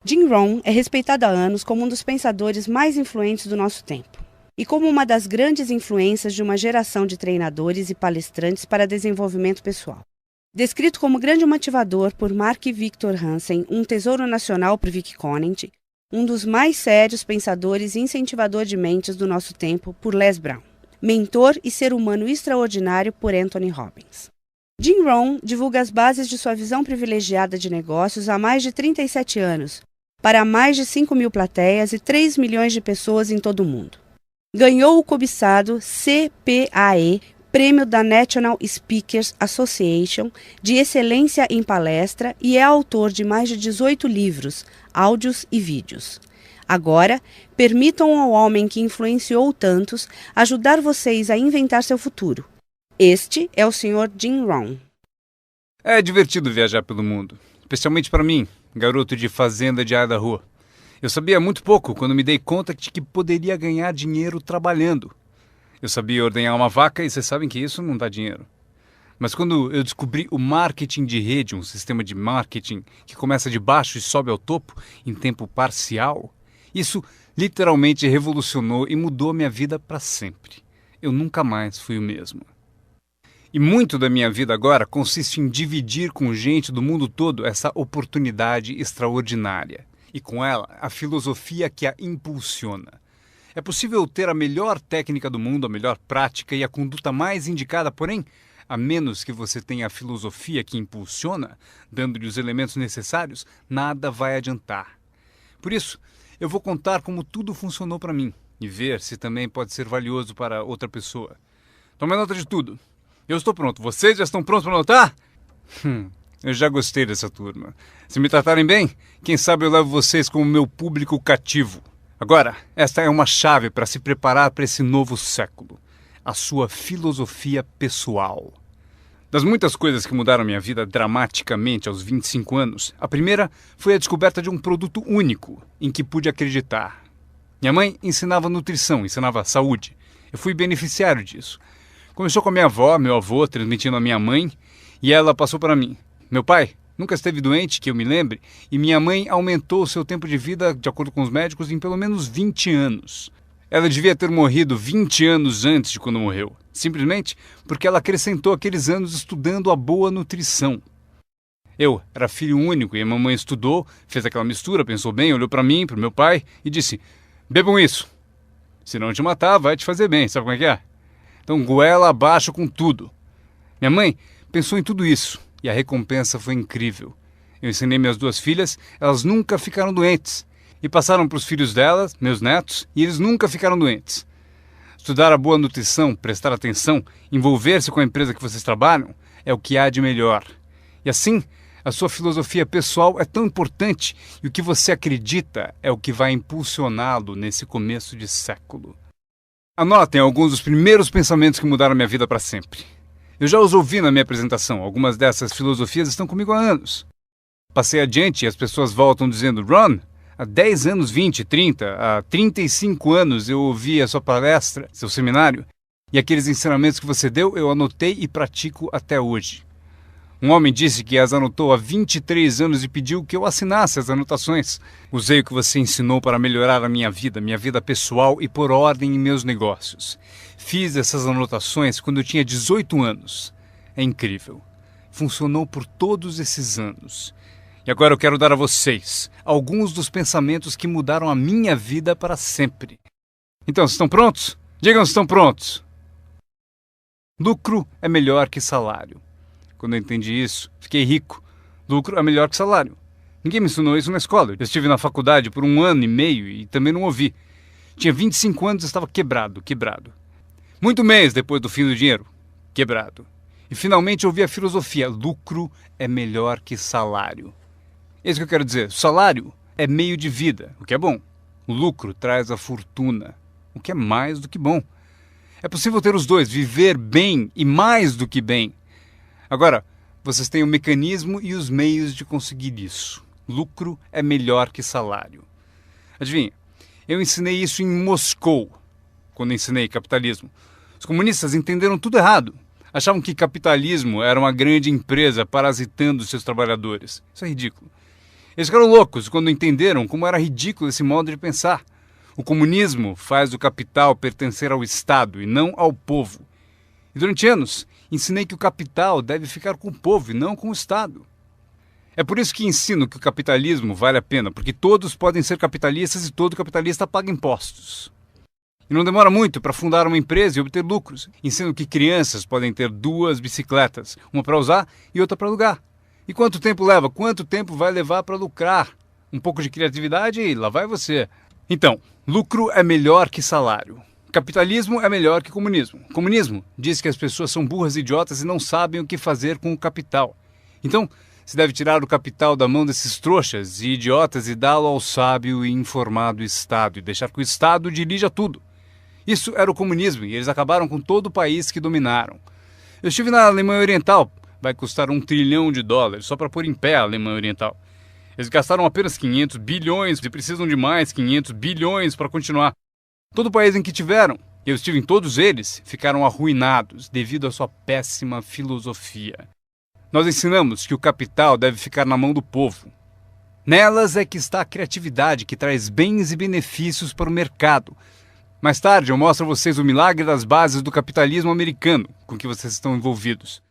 Jim Rohn é respeitado há anos como um dos pensadores mais influentes do nosso tempo e como uma das grandes influências de uma geração de treinadores e palestrantes para desenvolvimento pessoal. Descrito como grande motivador por Mark Victor Hansen, um tesouro nacional por Vic Conant, um dos mais sérios pensadores e incentivador de mentes do nosso tempo por Les Brown, mentor e ser humano extraordinário por Anthony Robbins. Jim Rohn divulga as bases de sua visão privilegiada de negócios há mais de 37 anos, para mais de 5.000 plateias e 3 milhões de pessoas em todo o mundo. Ganhou o cobiçado CPAE, Prêmio da National Speakers Association de Excelência em Palestra e é autor de mais de 18 livros, áudios e vídeos. Agora, permitam ao homem que influenciou tantos ajudar vocês a inventar seu futuro. Este é o Sr. Jim Rohn. É divertido viajar pelo mundo, especialmente para mim, garoto de fazenda de Idaho. Eu sabia muito pouco quando me dei conta de que poderia ganhar dinheiro trabalhando. Eu sabia ordenhar uma vaca e vocês sabem que isso não dá dinheiro. Mas quando eu descobri o marketing de rede, um sistema de marketing que começa de baixo e sobe ao topo em tempo parcial, isso literalmente revolucionou e mudou a minha vida para sempre. Eu nunca mais fui o mesmo. E muito da minha vida agora consiste em dividir com gente do mundo todo essa oportunidade extraordinária. E com ela, a filosofia que a impulsiona. É possível ter a melhor técnica do mundo, a melhor prática e a conduta mais indicada, porém, a menos que você tenha a filosofia que impulsiona, dando-lhe os elementos necessários, nada vai adiantar. Por isso, eu vou contar como tudo funcionou para mim e ver se também pode ser valioso para outra pessoa. Tome nota de tudo. Eu estou pronto. Vocês já estão prontos para anotar? Eu já gostei dessa turma. Se me tratarem bem, quem sabe eu levo vocês como meu público cativo. Agora, esta é uma chave para se preparar para esse novo século. A sua filosofia pessoal. Das muitas coisas que mudaram minha vida dramaticamente aos 25 anos, a primeira foi a descoberta de um produto único em que pude acreditar. Minha mãe ensinava nutrição, ensinava saúde. Eu fui beneficiário disso. Começou com a minha avó, meu avô, transmitindo a minha mãe, e ela passou para mim. Meu pai nunca esteve doente, que eu me lembre, e minha mãe aumentou o seu tempo de vida, de acordo com os médicos, em pelo menos 20 anos. Ela devia ter morrido 20 anos antes de quando morreu, simplesmente porque ela acrescentou aqueles anos estudando a boa nutrição. Eu era filho único e a mamãe estudou, fez aquela mistura, pensou bem, olhou para mim, para o meu pai e disse: bebam isso. Se não te matar, vai te fazer bem, sabe como é que é? Então goela abaixo com tudo. Minha mãe pensou em tudo isso e a recompensa foi incrível. Eu ensinei minhas duas filhas, elas nunca ficaram doentes. E passaram para os filhos delas, meus netos, e eles nunca ficaram doentes. Estudar a boa nutrição, prestar atenção, envolver-se com a empresa que vocês trabalham, é o que há de melhor. E assim, a sua filosofia pessoal é tão importante e o que você acredita é o que vai impulsioná-lo nesse começo de século. Anotem alguns dos primeiros pensamentos que mudaram minha vida para sempre. Eu já os ouvi na minha apresentação, algumas dessas filosofias estão comigo há anos. Passei adiante e as pessoas voltam dizendo: Ron, há 10 anos, 20, 30, há 35 anos eu ouvi a sua palestra, seu seminário, e aqueles ensinamentos que você deu eu anotei e pratico até hoje. Um homem disse que as anotou há 23 anos e pediu que eu assinasse as anotações. Usei o que você ensinou para melhorar a minha vida pessoal e pôr ordem em meus negócios. Fiz essas anotações quando eu tinha 18 anos. É incrível. Funcionou por todos esses anos. E agora eu quero dar a vocês alguns dos pensamentos que mudaram a minha vida para sempre. Então, estão prontos? Digam se estão prontos. Lucro é melhor que salário. Quando eu entendi isso, fiquei rico. Lucro é melhor que salário. Ninguém me ensinou isso na escola. Eu estive na faculdade por 1 ano e meio e também não ouvi. Tinha 25 anos e estava quebrado. Muito mês depois do fim do dinheiro. Quebrado. E finalmente ouvi a filosofia: lucro é melhor que salário. É isso que eu quero dizer. O salário é meio de vida, o que é bom. O lucro traz a fortuna, o que é mais do que bom. É possível ter os dois, viver bem e mais do que bem. Agora, vocês têm o mecanismo e os meios de conseguir isso. Lucro é melhor que salário. Adivinha, eu ensinei isso em Moscou, quando ensinei capitalismo. Os comunistas entenderam tudo errado. Achavam que capitalismo era uma grande empresa parasitando seus trabalhadores. Isso é ridículo. Eles ficaram loucos quando entenderam como era ridículo esse modo de pensar. O comunismo faz o capital pertencer ao Estado e não ao povo. E durante anos, ensinei que o capital deve ficar com o povo e não com o Estado. É por isso que ensino que o capitalismo vale a pena, porque todos podem ser capitalistas e todo capitalista paga impostos. E não demora muito para fundar uma empresa e obter lucros. Ensino que crianças podem ter 2 bicicletas, uma para usar e outra para alugar. E quanto tempo leva? Quanto tempo vai levar para lucrar? Um pouco de criatividade e lá vai você. Então, lucro é melhor que salário. Capitalismo é melhor que comunismo. Comunismo diz que as pessoas são burras e idiotas e não sabem o que fazer com o capital. Então, se deve tirar o capital da mão desses trouxas e idiotas e dá-lo ao sábio e informado Estado e deixar que o Estado dirija tudo. Isso era o comunismo e eles acabaram com todo o país que dominaram. Eu estive na Alemanha Oriental, vai custar $1 trilhão só para pôr em pé a Alemanha Oriental. Eles gastaram apenas 500 bilhões e precisam de mais 500 bilhões para continuar. Todo o país em que tiveram, eu estive em todos eles, ficaram arruinados devido à sua péssima filosofia. Nós ensinamos que o capital deve ficar na mão do povo. Nelas é que está a criatividade que traz bens e benefícios para o mercado. Mais tarde eu mostro a vocês o milagre das bases do capitalismo americano com que vocês estão envolvidos.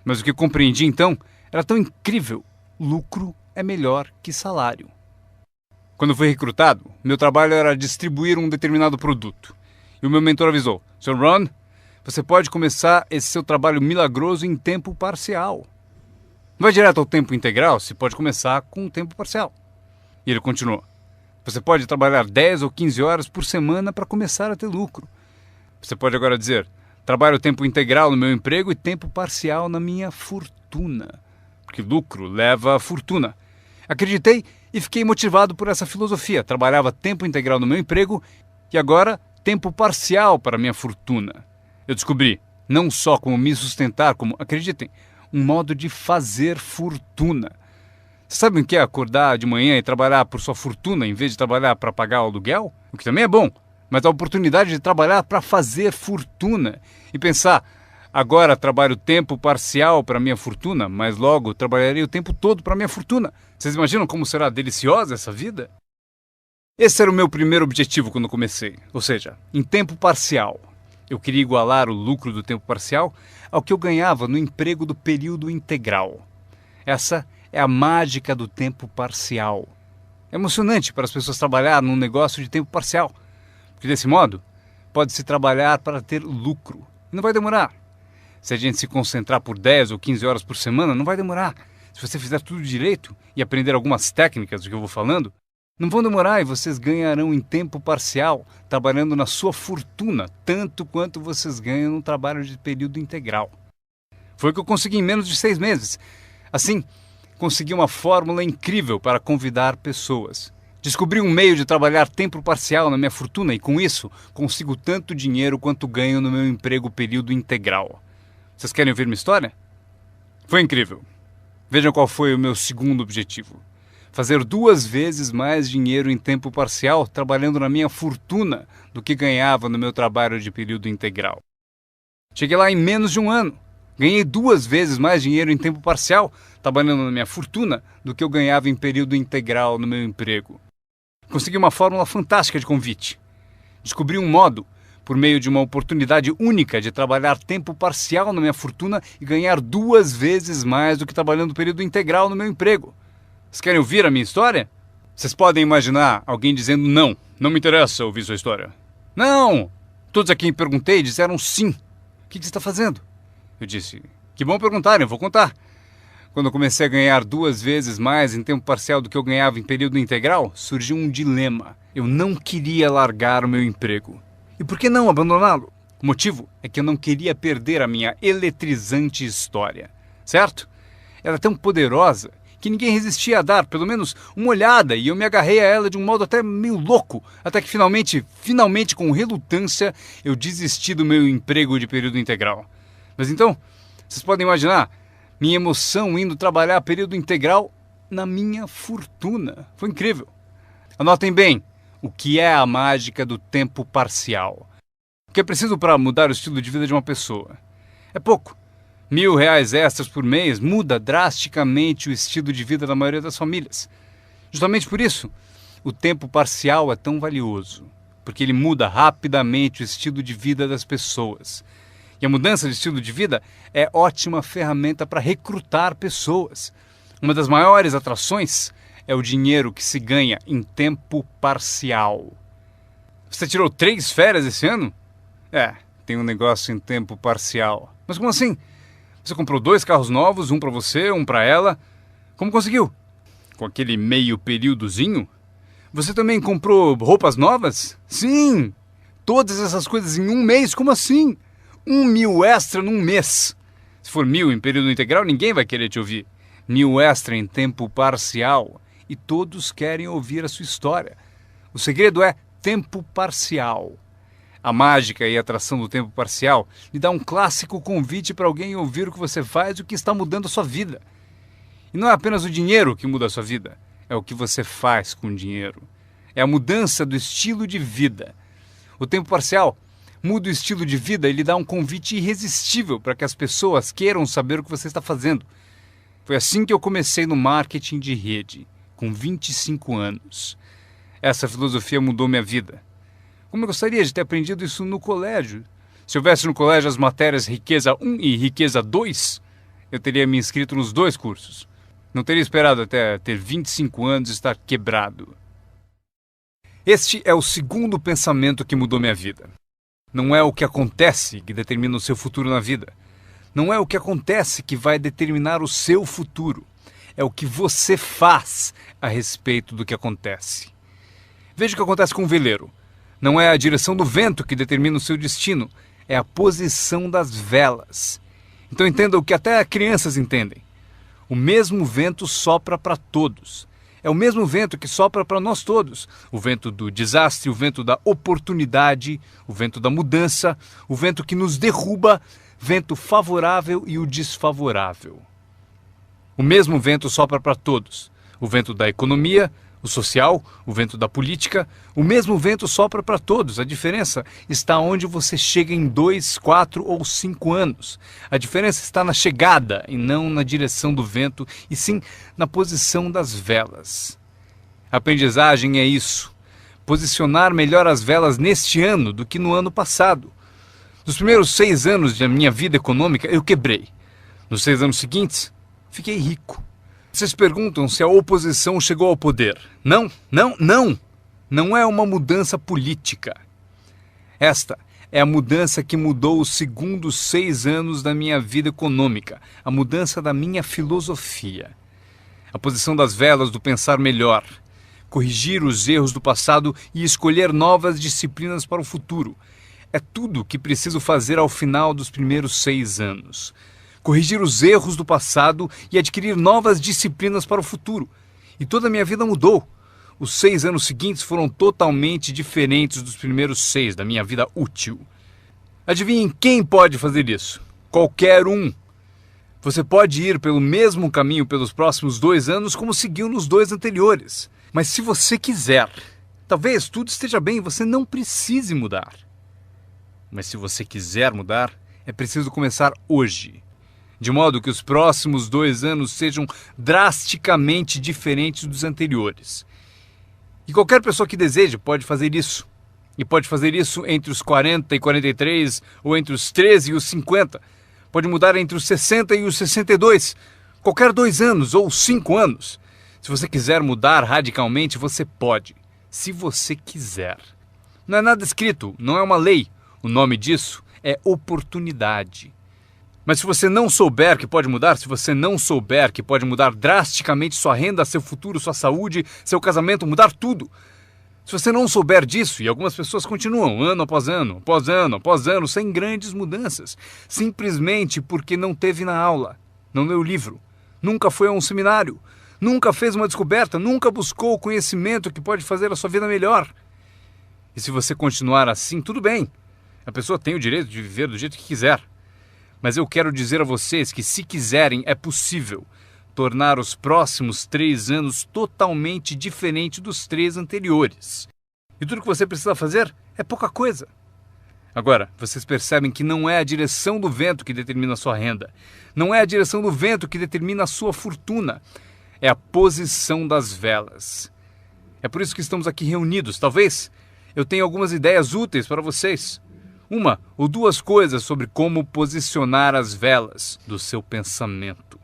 Mas o que eu compreendi então era tão incrível. Lucro é melhor que salário. Quando fui recrutado, meu trabalho era distribuir um determinado produto. E o meu mentor avisou: Sr. Ron, você pode começar esse seu trabalho milagroso em tempo parcial. Não vai direto ao tempo integral, se pode começar com um tempo parcial. E ele continuou: você pode trabalhar 10 ou 15 horas por semana para começar a ter lucro. Você pode agora dizer: trabalho tempo integral no meu emprego e tempo parcial na minha fortuna. Porque lucro leva a fortuna. Acreditei e fiquei motivado por essa filosofia. Trabalhava tempo integral no meu emprego e agora tempo parcial para a minha fortuna. Eu descobri não só como me sustentar, como, acreditem, um modo de fazer fortuna. Sabem o que é acordar de manhã e trabalhar por sua fortuna em vez de trabalhar para pagar o aluguel? O que também é bom, mas a oportunidade de trabalhar para fazer fortuna e pensar: agora trabalho tempo parcial para minha fortuna, mas logo trabalharei o tempo todo para minha fortuna. Vocês imaginam como será deliciosa essa vida? Esse era o meu primeiro objetivo quando comecei, ou seja, em tempo parcial. Eu queria igualar o lucro do tempo parcial ao que eu ganhava no emprego do período integral. Essa é a mágica do tempo parcial. É emocionante para as pessoas trabalhar num negócio de tempo parcial, porque desse modo pode-se trabalhar para ter lucro. E não vai demorar. Se a gente se concentrar por 10 ou 15 horas por semana, não vai demorar. Se você fizer tudo direito e aprender algumas técnicas do que eu vou falando, não vão demorar e vocês ganharão em tempo parcial, trabalhando na sua fortuna, tanto quanto vocês ganham no trabalho de período integral. Foi o que eu consegui em menos de 6 meses. Assim, consegui uma fórmula incrível para convidar pessoas. Descobri um meio de trabalhar tempo parcial na minha fortuna e, com isso, consigo tanto dinheiro quanto ganho no meu emprego período integral. Vocês querem ouvir minha história? Foi incrível. Vejam qual foi o meu segundo objetivo. Fazer 2 vezes mais dinheiro em tempo parcial trabalhando na minha fortuna do que ganhava no meu trabalho de período integral. Cheguei lá em menos de um ano. Ganhei 2 vezes mais dinheiro em tempo parcial trabalhando na minha fortuna do que eu ganhava em período integral no meu emprego. Consegui uma fórmula fantástica de convite. Descobri um modo, por meio de uma oportunidade única de trabalhar tempo parcial na minha fortuna e ganhar 2 vezes mais do que trabalhando período integral no meu emprego. Vocês querem ouvir a minha história? Vocês podem imaginar alguém dizendo: não, não me interessa ouvir sua história. Não! Todos a quem perguntei disseram sim. O que você está fazendo? Eu disse: que bom perguntarem, eu vou contar. Quando eu comecei a ganhar 2 vezes mais em tempo parcial do que eu ganhava em período integral, surgiu um dilema. Eu não queria largar o meu emprego. E por que não abandoná-lo? O motivo é que eu não queria perder a minha eletrizante história. Certo? Ela é tão poderosa que ninguém resistia a dar pelo menos uma olhada e eu me agarrei a ela de um modo até meio louco, até que finalmente com relutância, eu desisti do meu emprego de período integral. Mas então, vocês podem imaginar minha emoção indo trabalhar período integral na minha fortuna. Foi incrível. Anotem bem o que é a mágica do tempo parcial. O que é preciso para mudar o estilo de vida de uma pessoa? É pouco. R$1.000 extras por mês muda drasticamente o estilo de vida da maioria das famílias. Justamente por isso, o tempo parcial é tão valioso, porque ele muda rapidamente o estilo de vida das pessoas. E a mudança de estilo de vida é ótima ferramenta para recrutar pessoas. Uma das maiores atrações é o dinheiro que se ganha em tempo parcial. Você tirou 3 férias esse ano? Tem um negócio em tempo parcial. Mas como assim? Você comprou 2 carros novos, um para você, um para ela. Como conseguiu? Com aquele meio períodozinho? Você também comprou roupas novas? Sim! Todas essas coisas em um mês? Como assim? 1.000 extra num mês. Se for 1.000 em período integral, ninguém vai querer te ouvir. 1.000 extra em tempo parcial. E todos querem ouvir a sua história. O segredo é tempo parcial. A mágica e a atração do tempo parcial lhe dá um clássico convite para alguém ouvir o que você faz e o que está mudando a sua vida. E não é apenas o dinheiro que muda a sua vida, é o que você faz com o dinheiro. É a mudança do estilo de vida. O tempo parcial muda o estilo de vida e lhe dá um convite irresistível para que as pessoas queiram saber o que você está fazendo. Foi assim que eu comecei no marketing de rede, com 25 anos. Essa filosofia mudou minha vida. Como eu gostaria de ter aprendido isso no colégio. Se houvesse no colégio as matérias Riqueza 1 e Riqueza 2, eu teria me inscrito nos 2 cursos. Não teria esperado até ter 25 anos e estar quebrado. Este é o segundo pensamento que mudou minha vida. Não é o que acontece que determina o seu futuro na vida. Não é o que acontece que vai determinar o seu futuro. É o que você faz a respeito do que acontece. Veja o que acontece com o veleiro. Não é a direção do vento que determina o seu destino, é a posição das velas. Então entenda o que até crianças entendem. O mesmo vento sopra para todos. É o mesmo vento que sopra para nós todos. O vento do desastre, o vento da oportunidade, o vento da mudança, o vento que nos derruba, vento favorável e o desfavorável. O mesmo vento sopra para todos. O vento da economia, o social, o vento da política, o mesmo vento sopra para todos. A diferença está onde você chega em 2, 4 ou 5 anos. A diferença está na chegada e não na direção do vento, e sim na posição das velas. A aprendizagem é isso. Posicionar melhor as velas neste ano do que no ano passado. Nos primeiros 6 anos da minha vida econômica, eu quebrei. Nos 6 anos seguintes, fiquei rico. Vocês perguntam se a oposição chegou ao poder. Não. Não é uma mudança política. Esta é a mudança que mudou os segundos 6 anos da minha vida econômica. A mudança da minha filosofia. A posição das velas do pensar melhor. Corrigir os erros do passado e escolher novas disciplinas para o futuro. É tudo o que preciso fazer ao final dos primeiros 6 anos. Corrigir os erros do passado e adquirir novas disciplinas para o futuro. E toda a minha vida mudou. Os 6 anos seguintes foram totalmente diferentes dos primeiros 6 da minha vida útil. Adivinhem quem pode fazer isso? Qualquer um. Você pode ir pelo mesmo caminho pelos próximos 2 anos como seguiu nos 2 anteriores. Mas se você quiser, talvez tudo esteja bem e você não precise mudar. Mas se você quiser mudar, é preciso começar hoje. De modo que os próximos 2 anos sejam drasticamente diferentes dos anteriores. E qualquer pessoa que deseje pode fazer isso. E pode fazer isso entre os 40 e 43, ou entre os 13 e os 50. Pode mudar entre os 60 e os 62. Qualquer 2 anos ou 5 anos. Se você quiser mudar radicalmente, você pode. Se você quiser. Não é nada escrito, não é uma lei. O nome disso é oportunidade. Mas se você não souber que pode mudar, se você não souber que pode mudar drasticamente sua renda, seu futuro, sua saúde, seu casamento, mudar tudo. Se você não souber disso, e algumas pessoas continuam ano após ano, após ano, após ano, sem grandes mudanças, simplesmente porque não teve na aula, não leu o livro, nunca foi a um seminário, nunca fez uma descoberta, nunca buscou o conhecimento que pode fazer a sua vida melhor. E se você continuar assim, tudo bem. A pessoa tem o direito de viver do jeito que quiser. Mas eu quero dizer a vocês que, se quiserem, é possível tornar os próximos 3 anos totalmente diferentes dos 3 anteriores. E tudo que você precisa fazer é pouca coisa. Agora, vocês percebem que não é a direção do vento que determina a sua renda. Não é a direção do vento que determina a sua fortuna. é a posição das velas. É por isso que estamos aqui reunidos. Talvez eu tenha algumas ideias úteis para vocês. Uma ou duas coisas sobre como posicionar as velas do seu pensamento,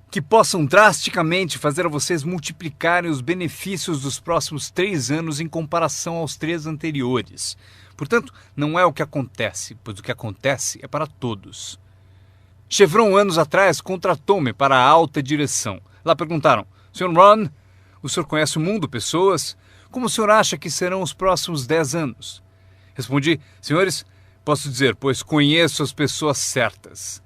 que possam drasticamente fazer a vocês multiplicarem os benefícios dos próximos 3 anos em comparação aos 3 anteriores. Portanto, não é o que acontece, pois o que acontece é para todos. Chevron, anos atrás, contratou-me para a alta direção. Lá perguntaram: Sr. Ron, o senhor conhece o mundo, pessoas? Como o senhor acha que serão os próximos 10 anos? Respondi: senhores, posso dizer, pois conheço as pessoas certas.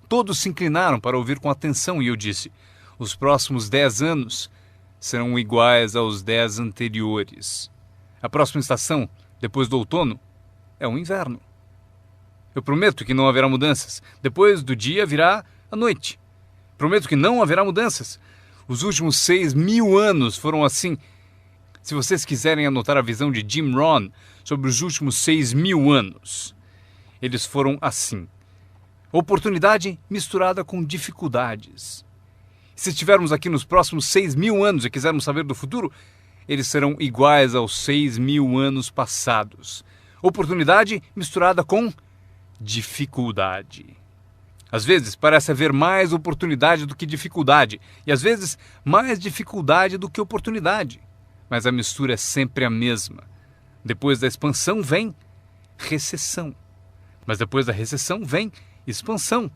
Todos se inclinaram para ouvir com atenção e eu disse: os próximos 10 anos serão iguais aos 10 anteriores. A próxima estação, depois do outono, é o inverno. Eu prometo que não haverá mudanças. Depois do dia virá a noite. Prometo que não haverá mudanças. Os últimos 6.000 anos foram assim. Se vocês quiserem anotar a visão de Jim Rohn sobre os últimos 6.000 anos, eles foram assim. Oportunidade misturada com dificuldades. Se estivermos aqui nos próximos 6.000 anos e quisermos saber do futuro, eles serão iguais aos 6.000 anos passados. Oportunidade misturada com dificuldade. Às vezes parece haver mais oportunidade do que dificuldade, e às vezes mais dificuldade do que oportunidade. Mas a mistura é sempre a mesma. Depois da expansão vem recessão. Mas depois da recessão vem expansão.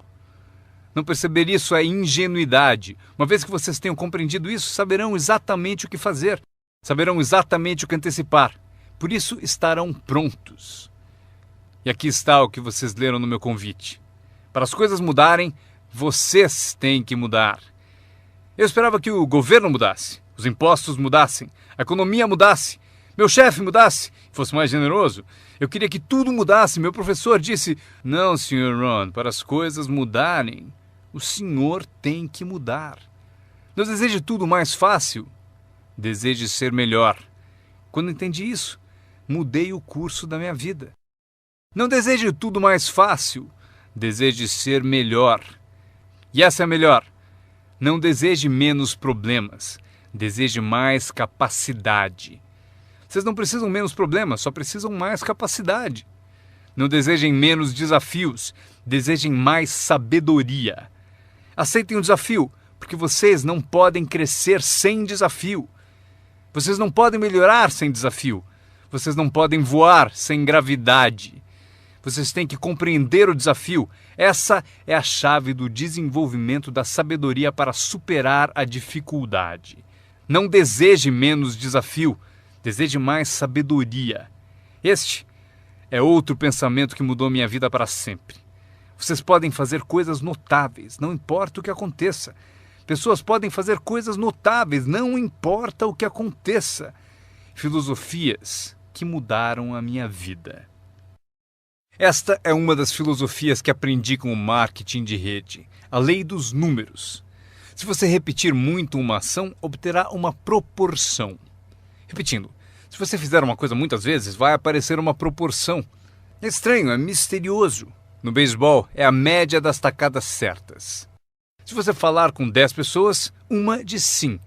Não perceber isso é ingenuidade. Uma vez que vocês tenham compreendido isso, saberão exatamente o que fazer. Saberão exatamente o que antecipar. Por isso estarão prontos. E aqui está o que vocês leram no meu convite. Para as coisas mudarem, vocês têm que mudar. Eu esperava que o governo mudasse, os impostos mudassem, a economia mudasse, meu chefe mudasse, fosse mais generoso. Eu queria que tudo mudasse. Meu professor disse: não, Sr. Ron, para as coisas mudarem, o senhor tem que mudar. Não deseje tudo mais fácil, deseje ser melhor. Quando entendi isso, mudei o curso da minha vida. Não deseje tudo mais fácil, deseje ser melhor. E essa é a melhor. Não deseje menos problemas, deseje mais capacidade. Vocês não precisam menos problemas, só precisam mais capacidade. Não desejem menos desafios, desejem mais sabedoria. Aceitem o desafio, porque vocês não podem crescer sem desafio. Vocês não podem melhorar sem desafio. Vocês não podem voar sem gravidade. Vocês têm que compreender o desafio. Essa é a chave do desenvolvimento da sabedoria para superar a dificuldade. Não deseje menos desafio, deseje mais sabedoria. Este é outro pensamento que mudou minha vida para sempre. Vocês podem fazer coisas notáveis, não importa o que aconteça. Pessoas podem fazer coisas notáveis, não importa o que aconteça. Filosofias que mudaram a minha vida. Esta é uma das filosofias que aprendi com o marketing de rede, a lei dos números. Se você repetir muito uma ação, obterá uma proporção. Repetindo, se você fizer uma coisa muitas vezes, vai aparecer uma proporção. É estranho, é misterioso. No beisebol, é a média das tacadas certas. Se você falar com 10 pessoas, uma diz sim.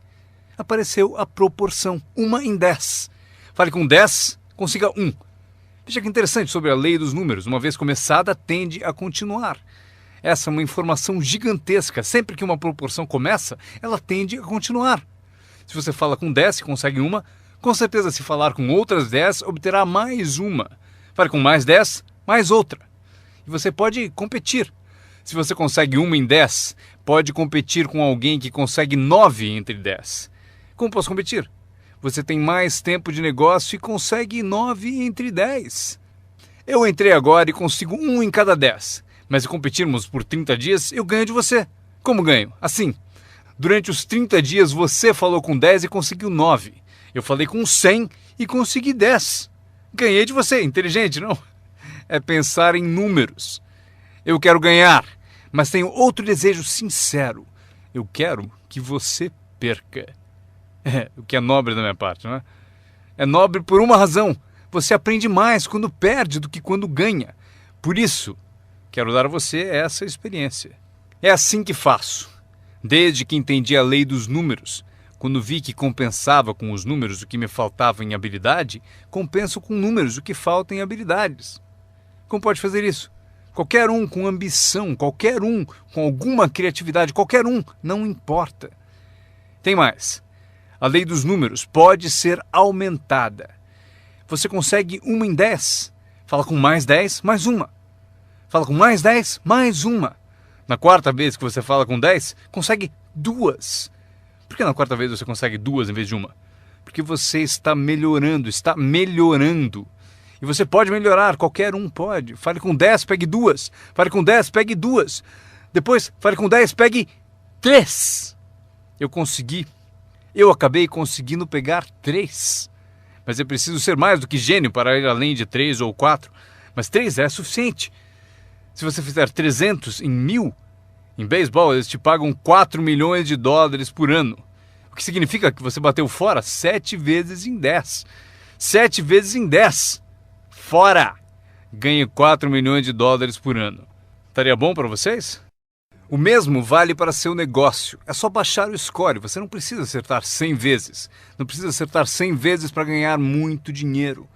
Apareceu a proporção, 1 em 10. Fale com 10, consiga 1. Veja que interessante sobre a lei dos números. Uma vez começada, tende a continuar. Essa é uma informação gigantesca. Sempre que uma proporção começa, ela tende a continuar. Se você fala com 10 e consegue uma, com certeza se falar com outras 10, obterá mais uma. Fale com mais 10, mais outra. E você pode competir. Se você consegue 1 em 10, pode competir com alguém que consegue 9 entre 10. Como posso competir? Você tem mais tempo de negócio e consegue 9 entre 10. Eu entrei agora e consigo 1 em cada 10. Mas se competirmos por 30 dias, eu ganho de você. Como ganho? Assim. Durante os 30 dias você falou com 10 e conseguiu 9. Eu falei com 100 e consegui 10. Ganhei de você. Inteligente, não? É pensar em números. Eu quero ganhar, mas tenho outro desejo sincero. Eu quero que você perca. O que é nobre da minha parte, não é? É nobre por uma razão. Você aprende mais quando perde do que quando ganha. Por isso, quero dar a você essa experiência. É assim que faço. Desde que entendi a lei dos números, Quando vi que compensava com os números o que me faltava em habilidade, compenso com números o que falta em habilidades. Como pode fazer isso? Qualquer um com ambição, qualquer um com alguma criatividade, qualquer um, não importa. Tem mais. A lei dos números pode ser aumentada. Você consegue 1 em 10. Fala com mais 10, mais uma. Fala com mais 10, mais uma. Na quarta vez que você fala com 10, consegue 2. Por que na quarta vez você consegue 2 em vez de uma? Porque você está melhorando, está melhorando. E você pode melhorar, qualquer um pode. Fale com 10, pegue 2. Fale com 10, pegue 2. Depois, fale com 10, pegue 3. Eu consegui. Eu acabei conseguindo pegar 3. Mas é preciso ser mais do que gênio para ir além de 3 ou 4. Mas 3 é suficiente. Se você fizer 300 em 1000, em beisebol eles te pagam 4 milhões de dólares por ano. O que significa que você bateu fora 7 vezes em 10. 7 vezes em 10. Fora! Ganhe 4 milhões de dólares por ano. Estaria bom para vocês? O mesmo vale para seu negócio. É só baixar o score. Você não precisa acertar 100 vezes. Não precisa acertar 100 vezes para ganhar muito dinheiro.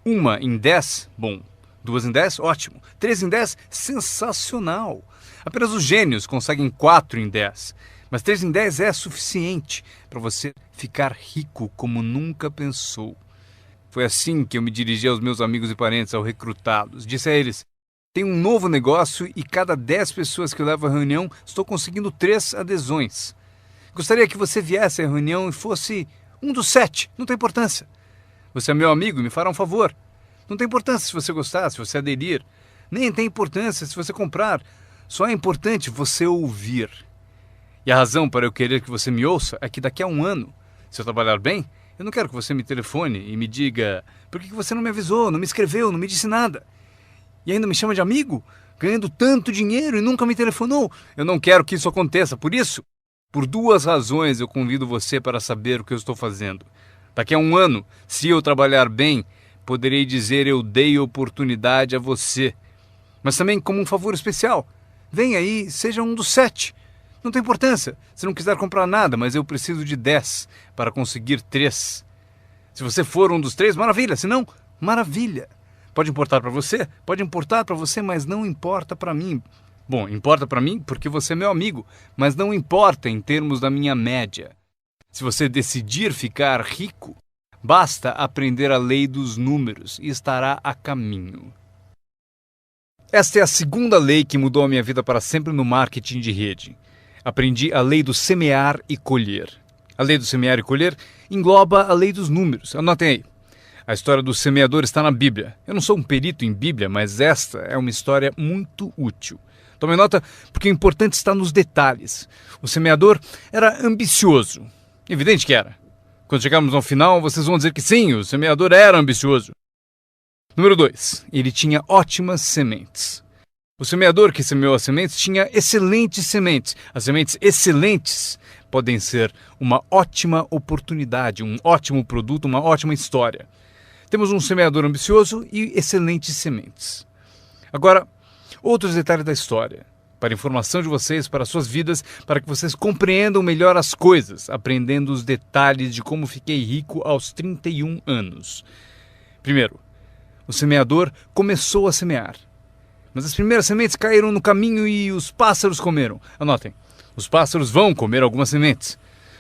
1 em 10, bom. 2 em 10, ótimo. 3 em 10, sensacional. Apenas os gênios conseguem 4 em 10. Mas 3 em 10 é suficiente para você ficar rico como nunca pensou. Foi assim que eu me dirigi aos meus amigos e parentes ao recrutá-los. Disse a eles: tem um novo negócio e cada 10 pessoas que eu levo à reunião, estou conseguindo 3 adesões. Gostaria que você viesse à reunião e fosse um dos 7, não tem importância. Você é meu amigo e me fará um favor. Não tem importância se você gostar, se você aderir. Nem tem importância se você comprar. Só é importante você ouvir. E a razão para eu querer que você me ouça é que daqui a um ano, se eu trabalhar bem, eu não quero que você me telefone e me diga: por que você não me avisou, não me escreveu, não me disse nada? E ainda me chama de amigo, ganhando tanto dinheiro e nunca me telefonou. Eu não quero que isso aconteça. Por isso, por 2 razões eu convido você para saber o que eu estou fazendo. Daqui a um ano, se eu trabalhar bem, poderei dizer: eu dei oportunidade a você. Mas também como um favor especial. Venha aí, seja um dos 7. Não tem importância se não quiser comprar nada, mas eu preciso de 10 para conseguir 3. Se você for um dos 3, maravilha. Se não, maravilha. Pode importar para você? Pode importar para você, mas não importa para mim. Bom, importa para mim porque você é meu amigo, mas não importa em termos da minha média. Se você decidir ficar rico, basta aprender a lei dos números e estará a caminho. Esta é a segunda lei que mudou a minha vida para sempre no marketing de rede. Aprendi a lei do semear e colher. A lei do semear e colher engloba a lei dos números. Anotem aí. A história do semeador está na Bíblia. Eu não sou um perito em Bíblia, mas esta é uma história muito útil. Tome nota, porque o importante está nos detalhes. O semeador era ambicioso. Evidente que era. Quando chegarmos ao final, vocês vão dizer que sim, o semeador era ambicioso. Número 2. Ele tinha ótimas sementes. O semeador que semeou as sementes tinha excelentes sementes. As sementes excelentes podem ser uma ótima oportunidade, um ótimo produto, uma ótima história. Temos um semeador ambicioso e excelentes sementes. Agora, outros detalhes da história. Para informação de vocês, para suas vidas, para que vocês compreendam melhor as coisas, aprendendo os detalhes de como fiquei rico aos 31 anos. Primeiro, o semeador começou a semear. Mas as primeiras sementes caíram no caminho e os pássaros comeram. Anotem, os pássaros vão comer algumas sementes.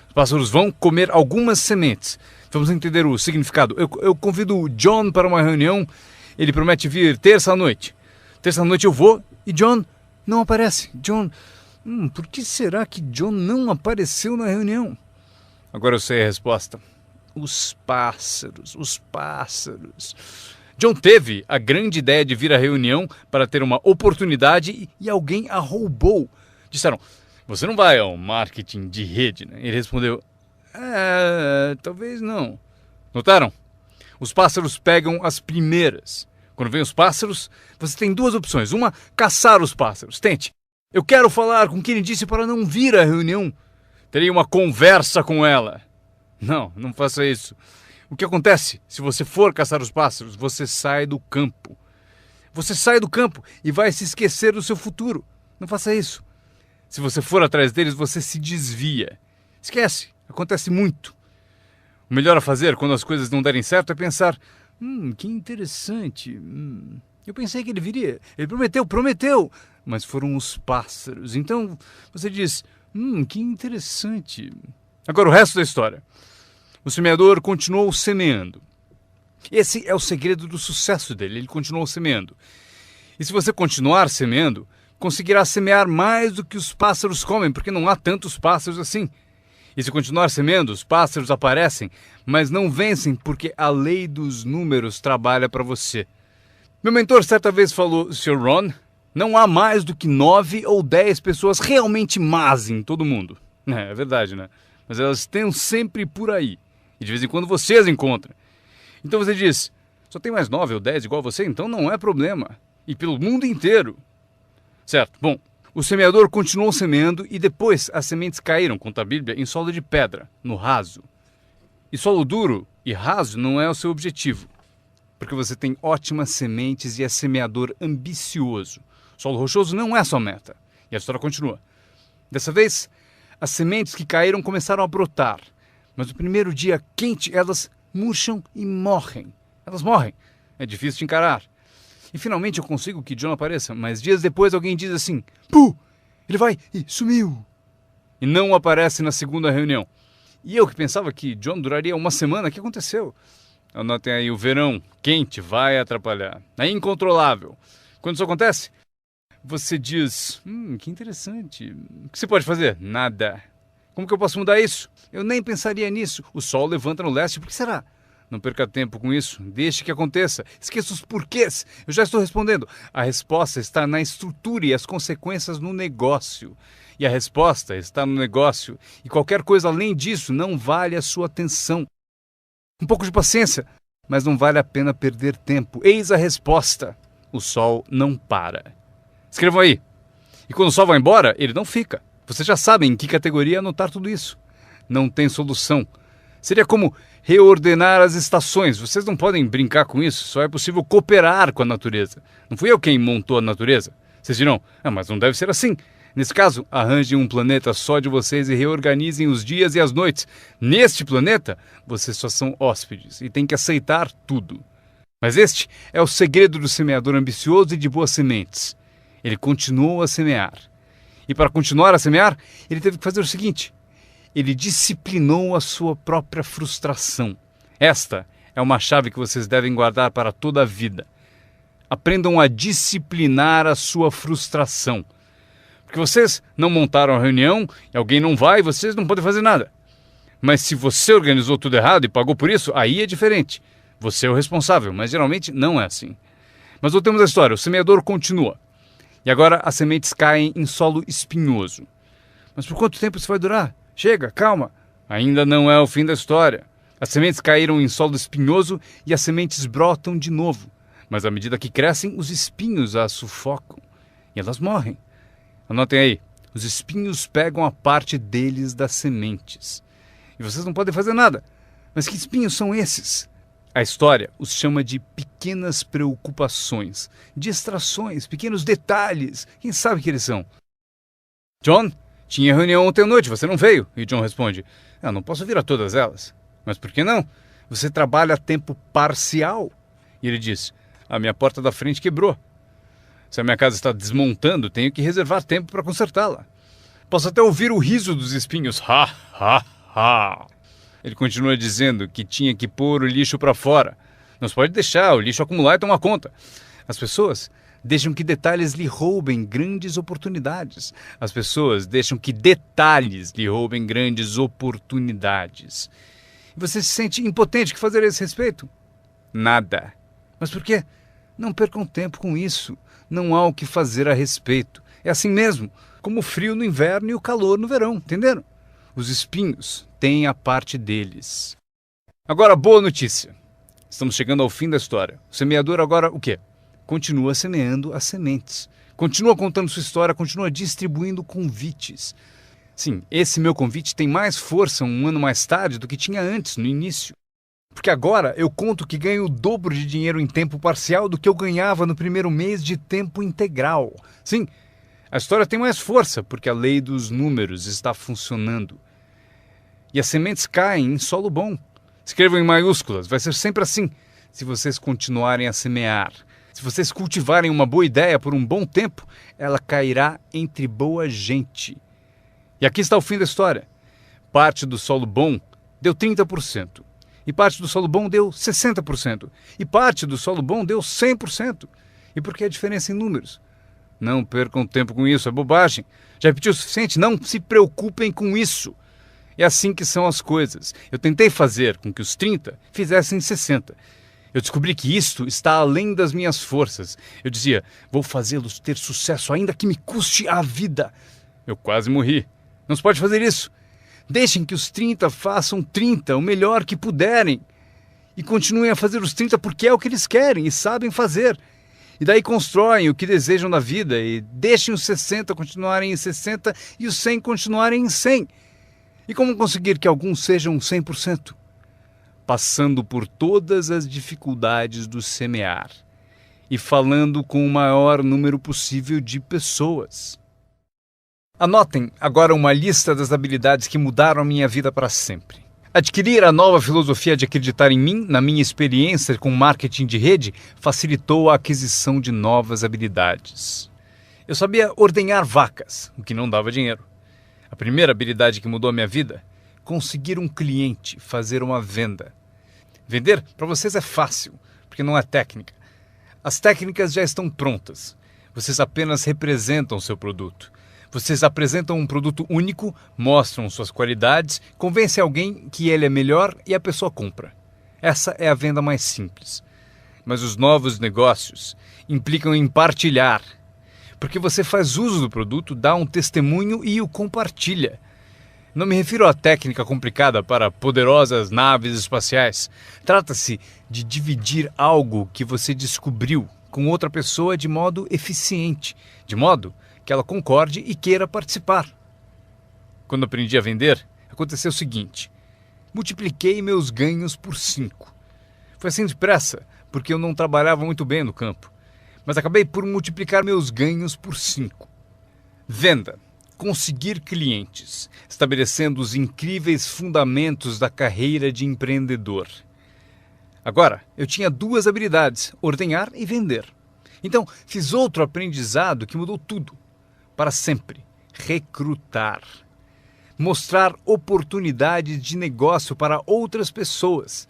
Os pássaros vão comer algumas sementes. Vamos entender o significado. Eu convido o John para uma reunião. Ele promete vir terça-noite. Terça-noite eu vou e John não aparece. John, por que será que John não apareceu na reunião? Agora eu sei a resposta. Os pássaros, os pássaros. John teve a grande ideia de vir à reunião para ter uma oportunidade e alguém a roubou. Disseram: você não vai ao marketing de rede, né? Ele respondeu: talvez não. Notaram? Os pássaros pegam as primeiras. Quando vem os pássaros, você tem 2 opções. Uma, caçar os pássaros. Tente. Eu quero falar com quem ele disse para não vir à reunião. Terei uma conversa com ela. Não faça isso. O que acontece? Se você for caçar os pássaros, você sai do campo. Você sai do campo e vai se esquecer do seu futuro. Não faça isso. Se você for atrás deles, você se desvia. Esquece. Acontece muito. O melhor a fazer quando as coisas não derem certo é pensar: que interessante. Eu pensei que ele viria. Ele prometeu. Mas foram os pássaros. Então você diz: que interessante. Agora o resto da história. O semeador continuou semeando. Esse é o segredo do sucesso dele. Ele continuou semeando. E se você continuar semeando, conseguirá semear mais do que os pássaros comem, porque não há tantos pássaros assim. E se continuar semeando, os pássaros aparecem, mas não vencem porque a lei dos números trabalha para você. Meu mentor certa vez falou: Sr. Ron, não há mais do que 9 ou 10 pessoas realmente más em todo mundo. É verdade, né? Mas elas estão sempre por aí. E de vez em quando você as encontra. Então você diz: só tem mais 9 ou 10 igual a você, então não é problema. E pelo mundo inteiro. Certo, bom. O semeador continuou semeando e depois as sementes caíram, conta a Bíblia, em solo de pedra, no raso. E solo duro e raso não é o seu objetivo, porque você tem ótimas sementes e é semeador ambicioso. Solo rochoso não é sua meta. E a história continua. Dessa vez, as sementes que caíram começaram a brotar, mas no primeiro dia quente elas murcham e morrem. Elas morrem. É difícil de encarar. E finalmente eu consigo que John apareça, mas dias depois alguém diz assim: Puh, ele vai e sumiu. E não aparece na segunda reunião. E eu que pensava que John duraria uma semana, o que aconteceu? Anotem aí, o verão quente vai atrapalhar. É incontrolável. Quando isso acontece, você diz: que interessante. O que você pode fazer? Nada. Como que eu posso mudar isso? Eu nem pensaria nisso. O sol levanta no leste, por que será? Não perca tempo com isso, deixe que aconteça. Esqueça os porquês. Eu já estou respondendo. A resposta está na estrutura e as consequências no negócio. E a resposta está no negócio. E qualquer coisa além disso não vale a sua atenção. Um pouco de paciência, mas não vale a pena perder tempo. Eis a resposta. O sol não para. Escrevam aí. E quando o sol vai embora, ele não fica. Vocês já sabem em que categoria anotar tudo isso. Não tem solução. Seria como reordenar as estações. Vocês não podem brincar com isso. Só é possível cooperar com a natureza. Não fui eu quem montou a natureza. Vocês dirão: mas não deve ser assim. Nesse caso, arranjem um planeta só de vocês e reorganizem os dias e as noites. Neste planeta, vocês só são hóspedes e têm que aceitar tudo. Mas este é o segredo do semeador ambicioso e de boas sementes. Ele continuou a semear. E para continuar a semear, ele teve que fazer o seguinte: ele disciplinou a sua própria frustração. Esta é uma chave que vocês devem guardar para toda a vida. Aprendam a disciplinar a sua frustração. Porque vocês não montaram a reunião e alguém não vai, vocês não podem fazer nada. Mas se você organizou tudo errado e pagou por isso, aí é diferente. Você é o responsável, mas geralmente não é assim. Mas voltemos à história. O semeador continua. E agora as sementes caem em solo espinhoso. Mas por quanto tempo isso vai durar? Chega, calma. Ainda não é o fim da história. As sementes caíram em solo espinhoso e as sementes brotam de novo. Mas à medida que crescem, os espinhos as sufocam. E elas morrem. Anotem aí. Os espinhos pegam a parte deles das sementes. E vocês não podem fazer nada. Mas que espinhos são esses? A história os chama de pequenas preocupações, distrações, pequenos detalhes. Quem sabe que eles são? John, tinha reunião ontem à noite, você não veio. E John responde: não posso vir a todas elas. Mas por que não? Você trabalha a tempo parcial. E ele diz: a minha porta da frente quebrou. Se a minha casa está desmontando, tenho que reservar tempo para consertá-la. Posso até ouvir o riso dos espinhos. Ha, ha, ha. Ele continua dizendo que tinha que pôr o lixo para fora. Não se pode deixar o lixo acumular e tomar conta. As pessoas deixam que detalhes lhe roubem grandes oportunidades. As pessoas deixam que detalhes lhe roubem grandes oportunidades. E você se sente impotente. O que fazer a esse respeito? Nada. Mas por quê? Não percam tempo com isso. Não há o que fazer a respeito. É assim mesmo, como o frio no inverno e o calor no verão, entenderam? Os espinhos têm a parte deles. Agora, boa notícia. Estamos chegando ao fim da história. O semeador agora o quê? Continua semeando as sementes. Continua contando sua história, continua distribuindo convites. Sim, esse meu convite tem mais força um ano mais tarde do que tinha antes, no início. Porque agora eu conto que ganho o dobro de dinheiro em tempo parcial do que eu ganhava no primeiro mês de tempo integral. Sim, a história tem mais força porque a lei dos números está funcionando. E as sementes caem em solo bom. Escrevam em maiúsculas, vai ser sempre assim. Se vocês continuarem a semear, se vocês cultivarem uma boa ideia por um bom tempo, ela cairá entre boa gente. E aqui está o fim da história. Parte do solo bom deu 30%. E parte do solo bom deu 60%. E parte do solo bom deu 100%. E por que a diferença em números? Não percam tempo com isso, é bobagem. Já repeti o suficiente, não se preocupem com isso. É assim que são as coisas. Eu tentei fazer com que os 30 fizessem 60. Eu descobri que isto está além das minhas forças. Eu dizia, vou fazê-los ter sucesso ainda que me custe a vida. Eu quase morri. Não se pode fazer isso. Deixem que os 30 façam 30, o melhor que puderem. E continuem a fazer os 30 porque é o que eles querem e sabem fazer. E daí constroem o que desejam na vida e deixem os 60 continuarem em 60 e os 100 continuarem em 100. E como conseguir que alguns sejam 100%? Passando por todas as dificuldades do semear e falando com o maior número possível de pessoas. Anotem agora uma lista das habilidades que mudaram a minha vida para sempre. Adquirir a nova filosofia de acreditar em mim, na minha experiência com marketing de rede, facilitou a aquisição de novas habilidades. Eu sabia ordenhar vacas, o que não dava dinheiro. A primeira habilidade que mudou a minha vida, conseguir um cliente, fazer uma venda. Vender para vocês é fácil, porque não é técnica. As técnicas já estão prontas. Vocês apenas representam seu produto. Vocês apresentam um produto único, mostram suas qualidades, convencem alguém que ele é melhor e a pessoa compra. Essa é a venda mais simples. Mas os novos negócios implicam em partilhar. Porque você faz uso do produto, dá um testemunho e o compartilha. Não me refiro à técnica complicada para poderosas naves espaciais. Trata-se de dividir algo que você descobriu com outra pessoa de modo eficiente, de modo que ela concorde e queira participar. Quando aprendi a vender, aconteceu o seguinte: multipliquei meus ganhos por 5. Foi assim depressa, porque eu não trabalhava muito bem no campo, mas acabei por multiplicar meus ganhos por 5. Venda. Conseguir clientes, estabelecendo os incríveis fundamentos da carreira de empreendedor. Agora, eu tinha 2 habilidades, ordenhar e vender. Então, fiz outro aprendizado que mudou tudo. Para sempre, recrutar. Mostrar oportunidades de negócio para outras pessoas.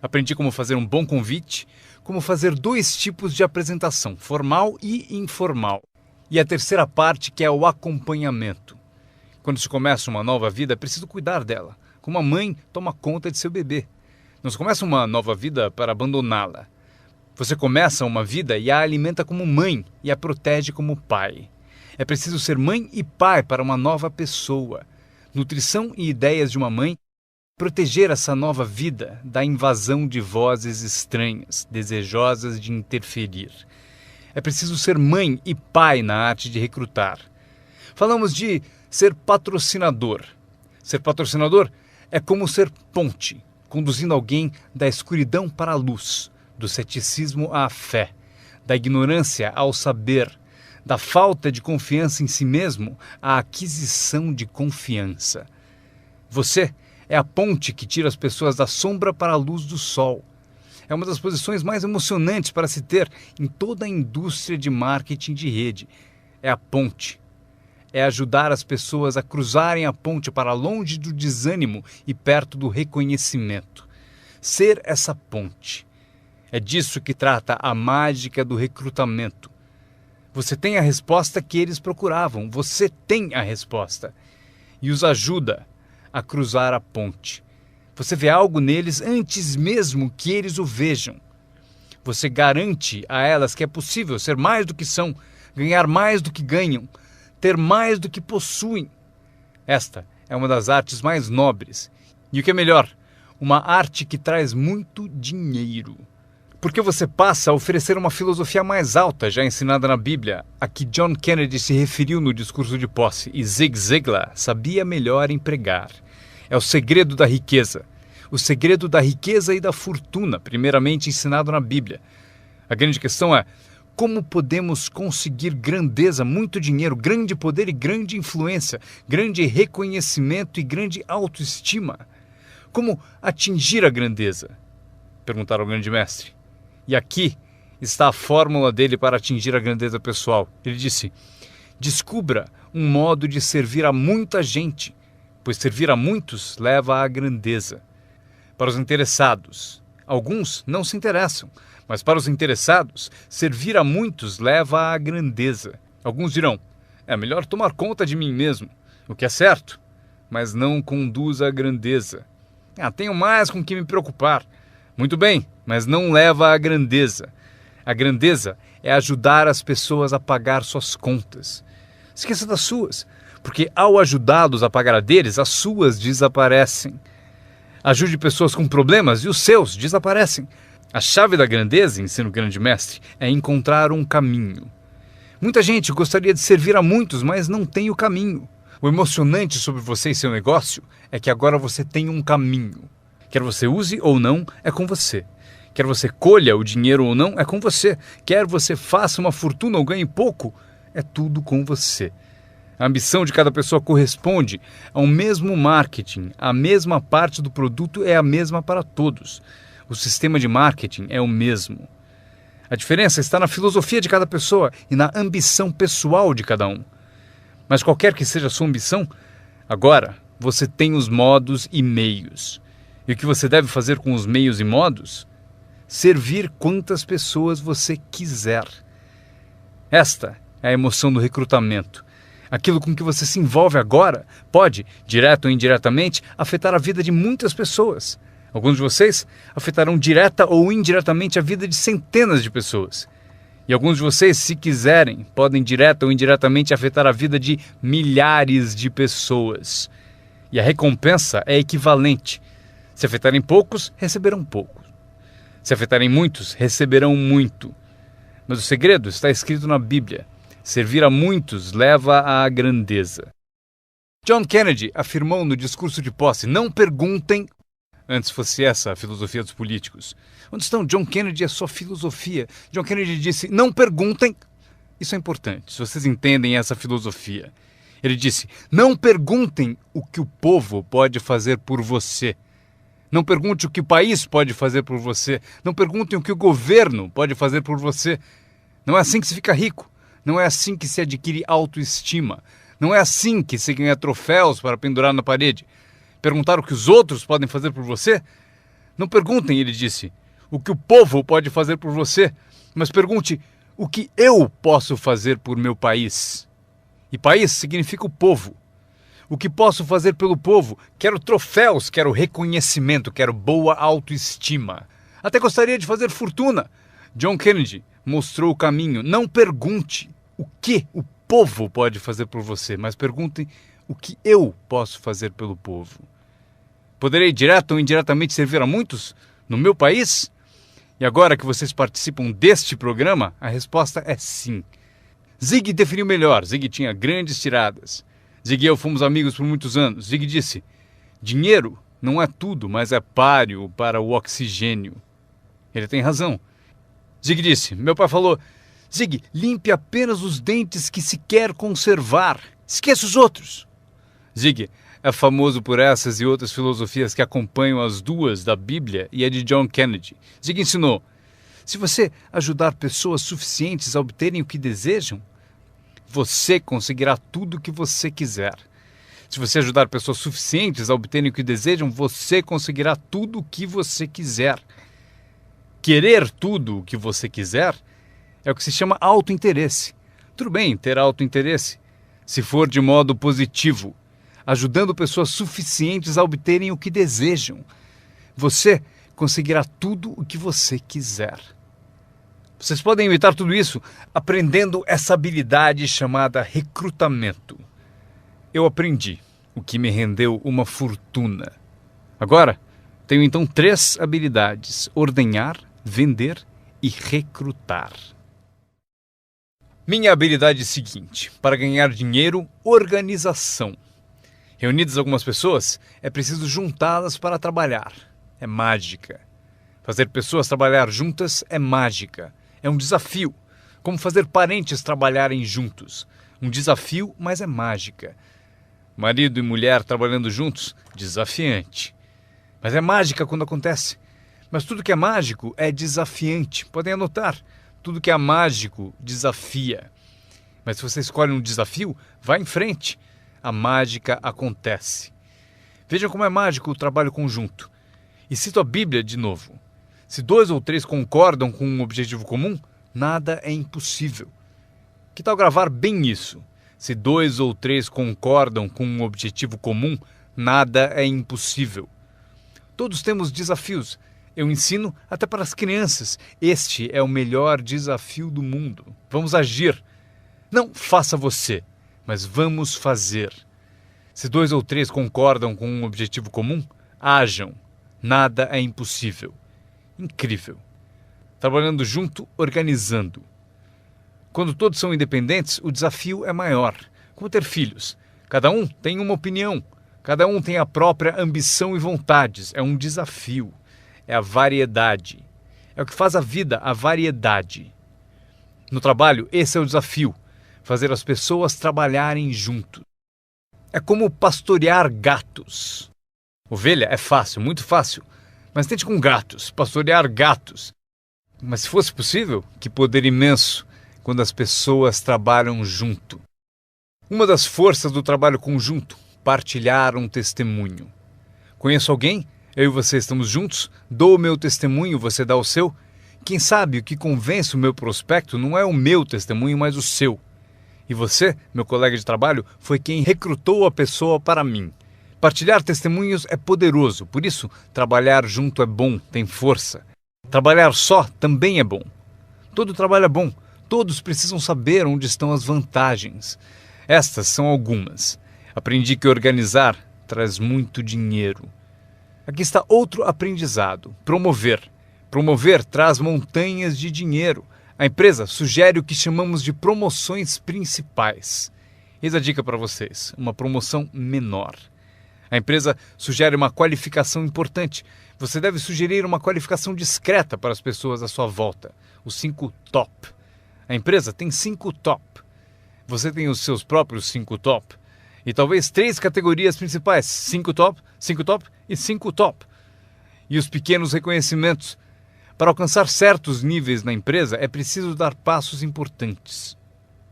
Aprendi como fazer um bom convite, como fazer 2 tipos de apresentação, formal e informal. E a terceira parte, que é o acompanhamento. Quando se começa uma nova vida, é preciso cuidar dela, como a mãe toma conta de seu bebê. Não se começa uma nova vida para abandoná-la. Você começa uma vida e a alimenta como mãe e a protege como pai. É preciso ser mãe e pai para uma nova pessoa. Nutrição e ideias de uma mãe. Proteger essa nova vida da invasão de vozes estranhas, desejosas de interferir. É preciso ser mãe e pai na arte de recrutar. Falamos de ser patrocinador. Ser patrocinador é como ser ponte, conduzindo alguém da escuridão para a luz, do ceticismo à fé, da ignorância ao saber, da falta de confiança em si mesmo à aquisição de confiança. Você é a ponte que tira as pessoas da sombra para a luz do sol. É uma das posições mais emocionantes para se ter em toda a indústria de marketing de rede. É a ponte. É ajudar as pessoas a cruzarem a ponte para longe do desânimo e perto do reconhecimento. Ser essa ponte. É disso que trata a mágica do recrutamento. Você tem a resposta que eles procuravam. Você tem a resposta. E os ajuda a cruzar a ponte. Você vê algo neles antes mesmo que eles o vejam. Você garante a elas que é possível ser mais do que são, ganhar mais do que ganham, ter mais do que possuem. Esta é uma das artes mais nobres. E o que é melhor, uma arte que traz muito dinheiro. Porque você passa a oferecer uma filosofia mais alta já ensinada na Bíblia, a que John Kennedy se referiu no discurso de posse e Zig Ziglar sabia melhor empregar. É o segredo da riqueza. O segredo da riqueza e da fortuna, primeiramente ensinado na Bíblia. A grande questão é, Como podemos conseguir grandeza, muito dinheiro, grande poder e grande influência, grande reconhecimento e grande autoestima? Como atingir a grandeza? Perguntaram ao grande mestre. E aqui está a fórmula dele para atingir a grandeza pessoal. Ele disse: descubra um modo de servir a muita gente, pois servir a muitos leva à grandeza. Para os interessados, alguns não se interessam, mas para os interessados, servir a muitos leva à grandeza. Alguns dirão: é melhor tomar conta de mim mesmo, o que é certo, mas não conduz à grandeza. Tenho mais com que me preocupar. Muito bem, mas não leva à grandeza. A grandeza é ajudar as pessoas a pagar suas contas. Esqueça das suas, porque ao ajudá-los a pagar a deles, as suas desaparecem. Ajude pessoas com problemas e os seus desaparecem. A chave da grandeza, ensina o grande mestre, é encontrar um caminho. Muita gente gostaria de servir a muitos, mas não tem o caminho. O emocionante sobre você e seu negócio é que agora você tem um caminho. Quer você use ou não, é com você. Quer você colha o dinheiro ou não, é com você. Quer você faça uma fortuna ou ganhe pouco, é tudo com você. A ambição de cada pessoa corresponde ao mesmo marketing. A mesma parte do produto é a mesma para todos. O sistema de marketing é o mesmo. A diferença está na filosofia de cada pessoa e na ambição pessoal de cada um. Mas qualquer que seja a sua ambição, agora você tem os modos e meios. E o que você deve fazer com os meios e modos? Servir quantas pessoas você quiser. Esta é a emoção do recrutamento. Aquilo com que você se envolve agora pode, direto ou indiretamente, afetar a vida de muitas pessoas. Alguns de vocês afetarão direta ou indiretamente a vida de centenas de pessoas. E alguns de vocês, se quiserem, podem direta ou indiretamente afetar a vida de milhares de pessoas. E a recompensa é equivalente. Se afetarem poucos, receberão pouco. Se afetarem muitos, receberão muito. Mas o segredo está escrito na Bíblia. Servir a muitos leva à grandeza. John Kennedy afirmou no discurso de posse: não perguntem. Antes fosse essa a filosofia dos políticos. Onde estão John Kennedy e a sua filosofia? John Kennedy disse: não perguntem. Isso é importante, se vocês entendem essa filosofia. Ele disse: não perguntem o que o povo pode fazer por você. Não pergunte o que o país pode fazer por você. Não perguntem o que o governo pode fazer por você. Não é assim que se fica rico. Não é assim que se adquire autoestima. Não é assim que se ganha troféus para pendurar na parede. Perguntar o que os outros podem fazer por você? Não perguntem, ele disse, o que o povo pode fazer por você, mas pergunte o que eu posso fazer por meu país. E país significa o povo. O que posso fazer pelo povo? Quero troféus, quero reconhecimento, quero boa autoestima. Até gostaria de fazer fortuna. John Kennedy mostrou o caminho. Não pergunte o que o povo pode fazer por você, mas pergunte o que eu posso fazer pelo povo. Poderei direto ou indiretamente servir a muitos no meu país? E agora que vocês participam deste programa, a resposta é sim. Zig definiu melhor. Zig tinha grandes tiradas. Zig e eu fomos amigos por muitos anos. Zig disse: dinheiro não é tudo, mas é páreo para o oxigênio. Ele tem razão. Zig disse: meu pai falou: Zig, limpe apenas os dentes que se quer conservar. Esqueça os outros. Zig é famoso por essas e outras filosofias que acompanham as duas da Bíblia e a de John Kennedy. Zig ensinou: se você ajudar pessoas suficientes a obterem o que desejam, você conseguirá tudo o que você quiser. Se você ajudar pessoas suficientes a obterem o que desejam, você conseguirá tudo o que você quiser. Querer tudo o que você quiser é o que se chama autointeresse. Tudo bem ter autointeresse, se for de modo positivo, ajudando pessoas suficientes a obterem o que desejam. Você conseguirá tudo o que você quiser. Vocês podem imitar tudo isso aprendendo essa habilidade chamada recrutamento. Eu aprendi, o que me rendeu uma fortuna. Agora, tenho então 3 habilidades: ordenhar, vender e recrutar. Minha habilidade seguinte: para ganhar dinheiro, organização. Reunidas algumas pessoas, é preciso juntá-las para trabalhar. É mágica. Fazer pessoas trabalhar juntas é mágica. É um desafio. Como fazer parentes trabalharem juntos. Um desafio, mas é mágica. Marido e mulher trabalhando juntos, desafiante. Mas é mágica quando acontece. Mas tudo que é mágico é desafiante. Podem anotar. Tudo que é mágico desafia. Mas se você escolhe um desafio, vá em frente. A mágica acontece. Vejam como é mágico o trabalho conjunto. E cito a Bíblia de novo. Se 2 ou 3 concordam com um objetivo comum, nada é impossível. Que tal gravar bem isso? Se 2 ou 3 concordam com um objetivo comum, nada é impossível. Todos temos desafios. Eu ensino até para as crianças. Este é o melhor desafio do mundo. Vamos agir. Não faça você, mas vamos fazer. Se 2 ou 3 concordam com um objetivo comum, hajam. Nada é impossível. Incrível. Trabalhando junto, organizando. Quando todos são independentes, o desafio é maior. Como ter filhos. Cada um tem uma opinião. Cada um tem a própria ambição e vontades. É um desafio. É a variedade. É o que faz a vida, a variedade. No trabalho, esse é o desafio. Fazer as pessoas trabalharem junto. É como pastorear gatos. Ovelha é fácil, muito fácil. Mas tente com gatos, pastorear gatos. Mas se fosse possível, que poder imenso quando as pessoas trabalham junto. Uma das forças do trabalho conjunto, partilhar um testemunho. Conheço alguém? Eu e você estamos juntos? Dou o meu testemunho, você dá o seu? Quem sabe o que convence o meu prospecto não é o meu testemunho, mas o seu. E você, meu colega de trabalho, foi quem recrutou a pessoa para mim. Partilhar testemunhos é poderoso, por isso, trabalhar junto é bom, tem força. Trabalhar só também é bom. Todo trabalho é bom, todos precisam saber onde estão as vantagens. Estas são algumas. Aprendi que organizar traz muito dinheiro. Aqui está outro aprendizado, promover. Promover traz montanhas de dinheiro. A empresa sugere o que chamamos de promoções principais. Eis a dica para vocês, uma promoção menor. A empresa sugere uma qualificação importante. Você deve sugerir uma qualificação discreta para as pessoas à sua volta. Os 5 top. A empresa tem 5 top. Você tem os seus próprios 5 top. E talvez 3 categorias principais. 5 top e 5 top. E os pequenos reconhecimentos. Para alcançar certos níveis na empresa, é preciso dar passos importantes.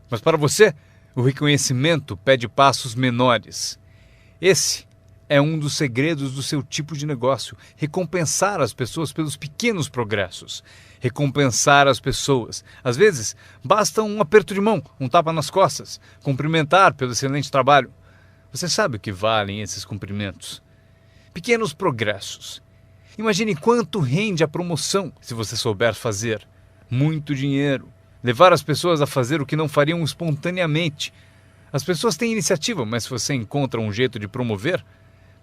Mas para você, o reconhecimento pede passos menores. Esse é um dos segredos do seu tipo de negócio. Recompensar as pessoas pelos pequenos progressos. Recompensar as pessoas. Às vezes, basta um aperto de mão, um tapa nas costas. Cumprimentar pelo excelente trabalho. Você sabe o que valem esses cumprimentos. Pequenos progressos. Imagine quanto rende a promoção se você souber fazer. Muito dinheiro. Levar as pessoas a fazer o que não fariam espontaneamente. As pessoas têm iniciativa, mas se você encontra um jeito de promover...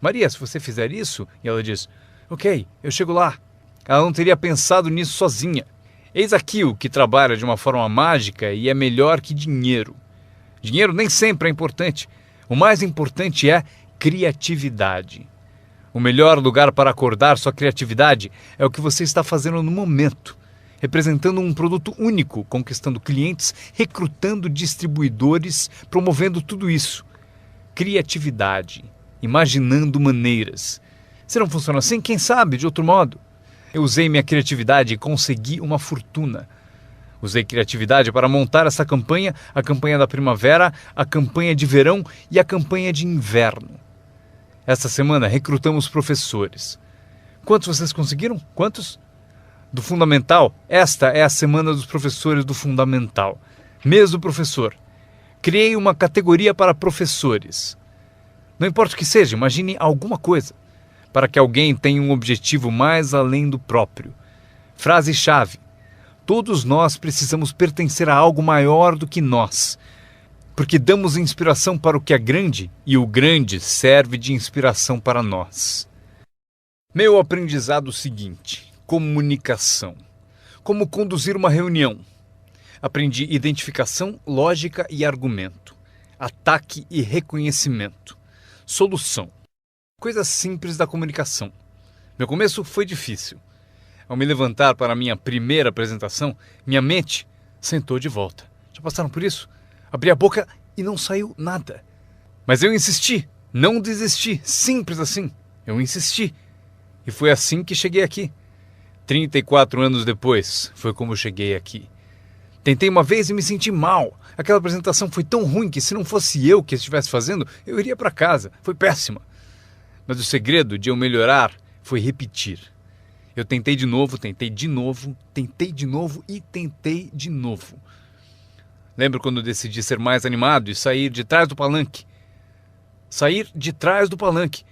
Maria, se você fizer isso... E ela diz, ok, eu chego lá. Ela não teria pensado nisso sozinha. Eis aqui o que trabalha de uma forma mágica e é melhor que dinheiro. Dinheiro nem sempre é importante. O mais importante é criatividade. O melhor lugar para acordar sua criatividade é o que você está fazendo no momento. Representando um produto único, conquistando clientes, recrutando distribuidores, promovendo tudo isso. Criatividade. Imaginando maneiras. Se não funciona assim, quem sabe de outro modo? Eu usei minha criatividade e consegui uma fortuna. Usei criatividade para montar essa campanha, a campanha da primavera, a campanha de verão e a campanha de inverno. Esta semana recrutamos professores. Quantos vocês conseguiram? Quantos? Do Fundamental, esta é a semana dos professores do Fundamental. Mês do professor. Criei uma categoria para professores. Não importa o que seja, imagine alguma coisa, para que alguém tenha um objetivo mais além do próprio. Frase-chave. Todos nós precisamos pertencer a algo maior do que nós, porque damos inspiração para o que é grande e o grande serve de inspiração para nós. Meu aprendizado seguinte: comunicação. Como conduzir uma reunião. Aprendi identificação, lógica e argumento. Ataque e reconhecimento. Solução. Coisas simples da comunicação. Meu começo foi difícil. Ao me levantar para a minha primeira apresentação, minha mente Sentou de volta. Já passaram por isso? Abri a boca e não saiu nada. Mas eu insisti, não desisti, simples assim. Eu insisti. E foi assim que cheguei aqui. 34 anos depois, foi como eu cheguei aqui. Tentei uma vez e me senti mal. Aquela apresentação foi tão ruim que se não fosse eu que estivesse fazendo, eu iria para casa. Foi péssima. Mas o segredo de eu melhorar foi repetir. Eu tentei de novo, tentei de novo, tentei de novo e tentei de novo. Lembro quando decidi ser mais animado e sair de trás do palanque. Sair de trás do palanque.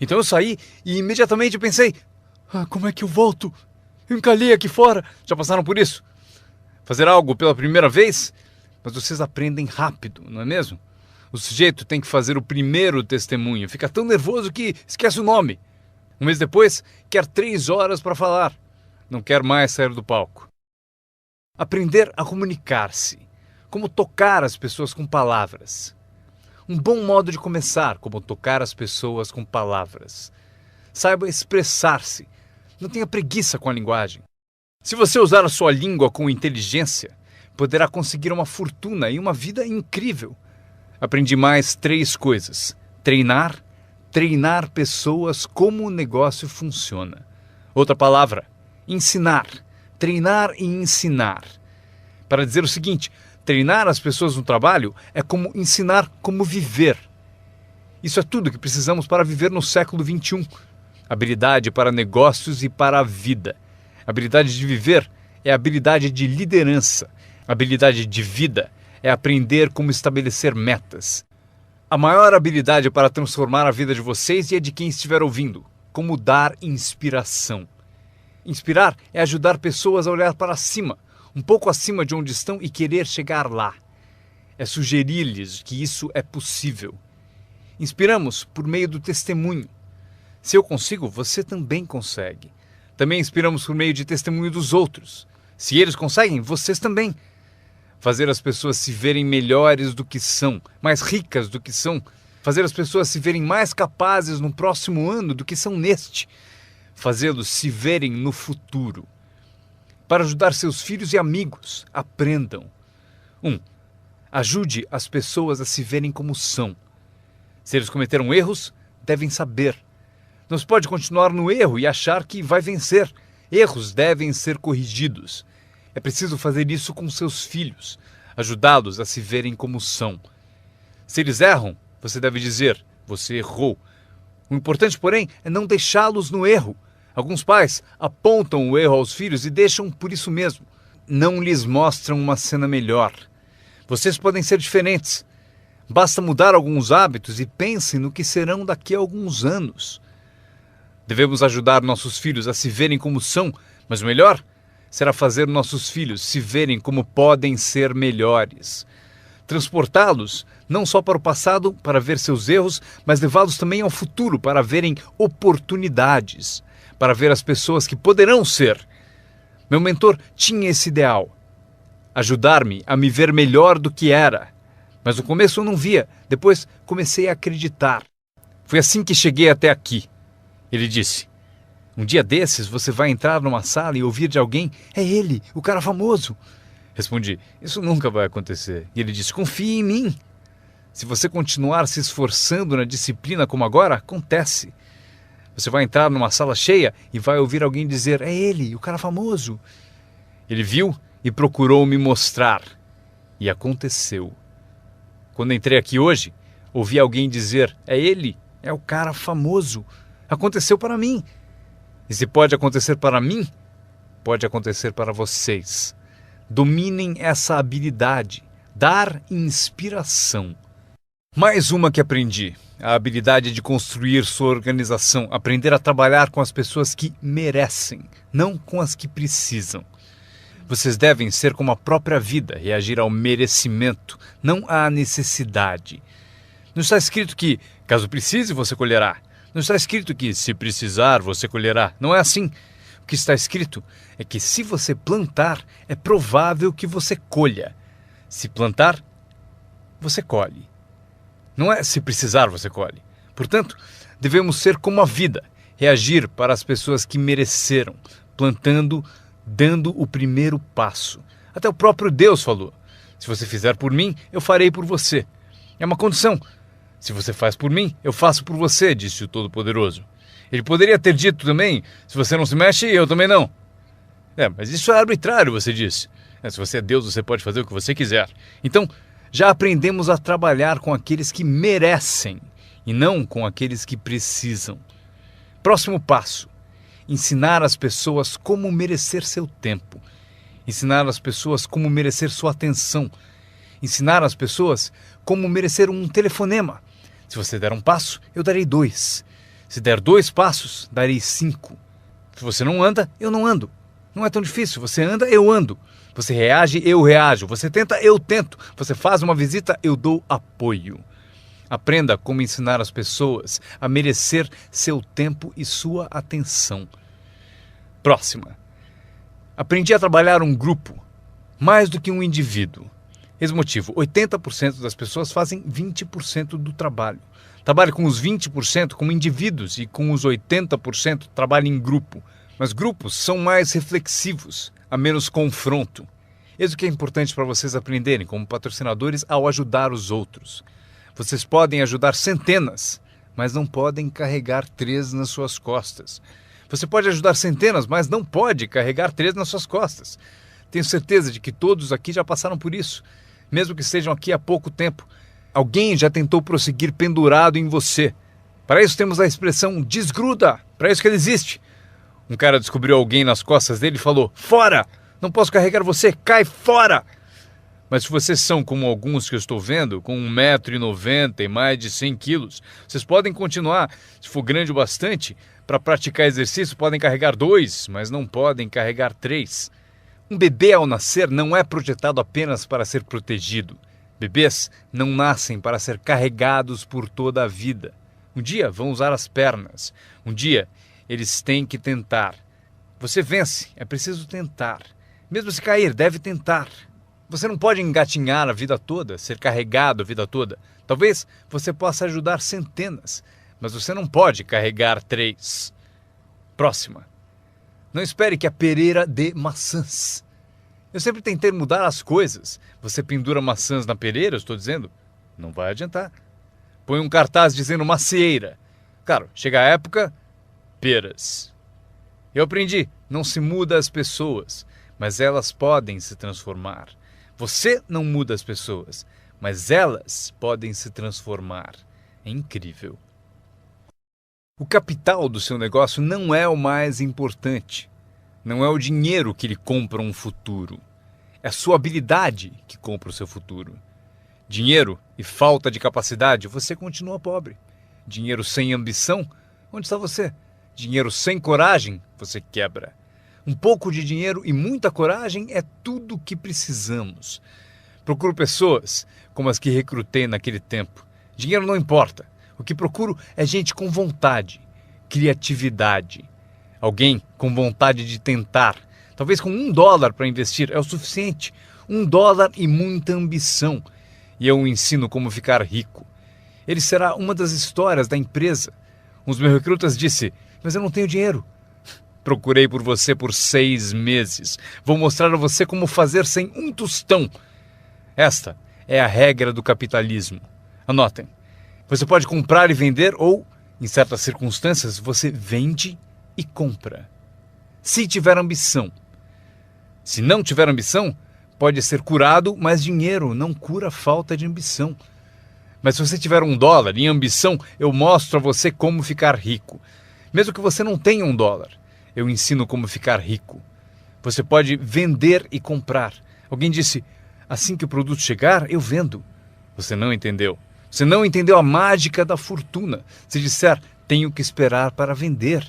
Então eu saí e imediatamente pensei, como é que eu volto? Eu encalhei aqui fora. Já passaram por isso? Fazer algo pela primeira vez? Mas vocês aprendem rápido, não é mesmo? O sujeito tem que fazer o primeiro testemunho. Fica tão nervoso que esquece o nome. Um mês depois, quer 3 horas para falar. Não quer mais sair do palco. Aprender a comunicar-se. Como tocar as pessoas com palavras. Um bom modo de começar, como tocar as pessoas com palavras. Saiba expressar-se. Não tenha preguiça com a linguagem. Se você usar a sua língua com inteligência, poderá conseguir uma fortuna e uma vida incrível. Aprendi mais 3 coisas. Treinar pessoas como o negócio funciona. Outra palavra, ensinar. Treinar e ensinar. Para dizer o seguinte, treinar as pessoas no trabalho é como ensinar como viver. Isso é tudo que precisamos para viver no século XXI. Habilidade para negócios e para a vida. Habilidade de viver é habilidade de liderança. Habilidade de vida é aprender como estabelecer metas. A maior habilidade para transformar a vida de vocês e a de quem estiver ouvindo. Como dar inspiração. Inspirar é ajudar pessoas a olhar para cima, um pouco acima de onde estão e querer chegar lá. É sugerir-lhes que isso é possível. Inspiramos por meio do testemunho. Se eu consigo, você também consegue. Também inspiramos por meio de testemunho dos outros. Se eles conseguem, vocês também. Fazer as pessoas se verem melhores do que são, mais ricas do que são. Fazer as pessoas se verem mais capazes no próximo ano do que são neste. Fazê-los se verem no futuro. Para ajudar seus filhos e amigos, aprendam. 1. Ajude as pessoas a se verem como são. Se eles cometeram erros, devem saber. Não se pode continuar no erro e achar que vai vencer. Erros devem ser corrigidos. É preciso fazer isso com seus filhos, ajudá-los a se verem como são. Se eles erram, você deve dizer, você errou. O importante, porém, é não deixá-los no erro. Alguns pais apontam o erro aos filhos e deixam por isso mesmo. Não lhes mostram uma cena melhor. Vocês podem ser diferentes. Basta mudar alguns hábitos e pensem no que serão daqui a alguns anos. Devemos ajudar nossos filhos a se verem como são, mas o melhor será fazer nossos filhos se verem como podem ser melhores. Transportá-los não só para o passado para ver seus erros, mas levá-los também ao futuro para verem oportunidades, para ver as pessoas que poderão ser. Meu mentor tinha esse ideal, ajudar-me a me ver melhor do que era. Mas no começo eu não via, depois comecei a acreditar. Foi assim que cheguei até aqui. Ele disse, um dia desses você vai entrar numa sala e ouvir de alguém, é ele, o cara famoso. Respondi, isso nunca vai acontecer. E ele disse, confie em mim. Se você continuar se esforçando na disciplina como agora, acontece. Você vai entrar numa sala cheia e vai ouvir alguém dizer, é ele, o cara famoso. Ele viu e procurou me mostrar. E aconteceu. Quando entrei aqui hoje, ouvi alguém dizer, é ele, é o cara famoso. Aconteceu para mim. E se pode acontecer para mim, pode acontecer para vocês. Dominem essa habilidade, dar inspiração. Mais uma que aprendi, a habilidade de construir sua organização, aprender a trabalhar com as pessoas que merecem, não com as que precisam. Vocês devem ser como a própria vida, reagir ao merecimento, não à necessidade. Não está escrito que, caso precise, você colherá. Não está escrito que, se precisar, você colherá. Não é assim. O que está escrito é que, se você plantar, é provável que você colha. Se plantar, você colhe. Não é se precisar, você colhe. Portanto, devemos ser como a vida, reagir para as pessoas que mereceram, plantando, dando o primeiro passo, Até o próprio Deus falou: se você fizer por mim, eu farei por você. É uma condição. Se você faz por mim, eu faço por você, disse o Todo-Poderoso. Ele poderia ter dito também: se você não se mexe, eu também não. Mas isso é arbitrário, você disse. Se você é Deus, você pode fazer o que você quiser. Então, já aprendemos a trabalhar com aqueles que merecem e não com aqueles que precisam. Próximo passo: ensinar as pessoas como merecer seu tempo. Ensinar as pessoas como merecer sua atenção. Ensinar as pessoas como merecer um telefonema. Se você der um passo, eu darei 2. Se der 2 passos, darei 5. Se você não anda, eu não ando. Não é tão difícil. Você anda, eu ando. Você reage, eu reajo. Você tenta, eu tento. Você faz uma visita, eu dou apoio. Aprenda como ensinar as pessoas a merecer seu tempo e sua atenção. Próxima. Aprendi a trabalhar um grupo, mais do que um indivíduo. Esse motivo: 80% das pessoas fazem 20% do trabalho. Trabalhe com os 20% como indivíduos e com os 80% trabalhe em grupo. Mas grupos são mais reflexivos, há menos confronto. Isso que é importante para vocês aprenderem como patrocinadores ao ajudar os outros. Vocês podem ajudar centenas, mas não podem carregar 3 nas suas costas. Você pode ajudar centenas, mas não pode carregar 3 nas suas costas. Tenho certeza de que todos aqui já passaram por isso. Mesmo que estejam aqui há pouco tempo, alguém já tentou prosseguir pendurado em você. Para isso temos a expressão desgruda. Para isso que ele existe. Um cara descobriu alguém nas costas dele e falou: fora! Não posso carregar você, cai fora! Mas se vocês são como alguns que eu estou vendo, com 1,90 m e mais de 100 quilos, vocês podem continuar. Se for grande o bastante, para praticar exercício podem carregar 2, mas não podem carregar 3. Um bebê ao nascer não é projetado apenas para ser protegido. Bebês não nascem para ser carregados por toda a vida. Um dia vão usar as pernas. Um dia eles têm que tentar. Você vence, é preciso tentar. Mesmo se cair, deve tentar. Você não pode engatinhar a vida toda, ser carregado a vida toda. Talvez você possa ajudar centenas, mas você não pode carregar 3. Próxima. Não espere que a pereira dê maçãs. Eu sempre tentei mudar as coisas. Você pendura maçãs na pereira, eu estou dizendo? Não vai adiantar. Põe um cartaz dizendo macieira. Claro, chega a época, peras. Eu aprendi, não se muda as pessoas, mas elas podem se transformar. Você não muda as pessoas, mas elas podem se transformar. É incrível. O capital do seu negócio não é o mais importante. Não é o dinheiro que lhe compra um futuro. É a sua habilidade que compra o seu futuro. Dinheiro e falta de capacidade, você continua pobre. Dinheiro sem ambição, onde está você? Dinheiro sem coragem, você quebra. Um pouco de dinheiro e muita coragem é tudo o que precisamos. Procuro pessoas como as que recrutei naquele tempo. Dinheiro não importa. O que procuro é gente com vontade, criatividade. Alguém com vontade de tentar. Talvez com $1 para investir é o suficiente. $1 e muita ambição. E eu o ensino como ficar rico. Ele será uma das histórias da empresa. Um dos meus recrutas disse: mas eu não tenho dinheiro. Procurei por você por 6 meses. Vou mostrar a você como fazer sem um tostão. Esta é a regra do capitalismo. Anotem. Você pode comprar e vender ou, em certas circunstâncias, você vende e compra. Se tiver ambição. Se não tiver ambição, pode ser curado, mas dinheiro não cura a falta de ambição. Mas se você tiver $1 em ambição, eu mostro a você como ficar rico. Mesmo que você não tenha $1, eu ensino como ficar rico. Você pode vender e comprar. Alguém disse: assim que o produto chegar, eu vendo. Você não entendeu. Você não entendeu a mágica da fortuna. Se disser: tenho que esperar para vender.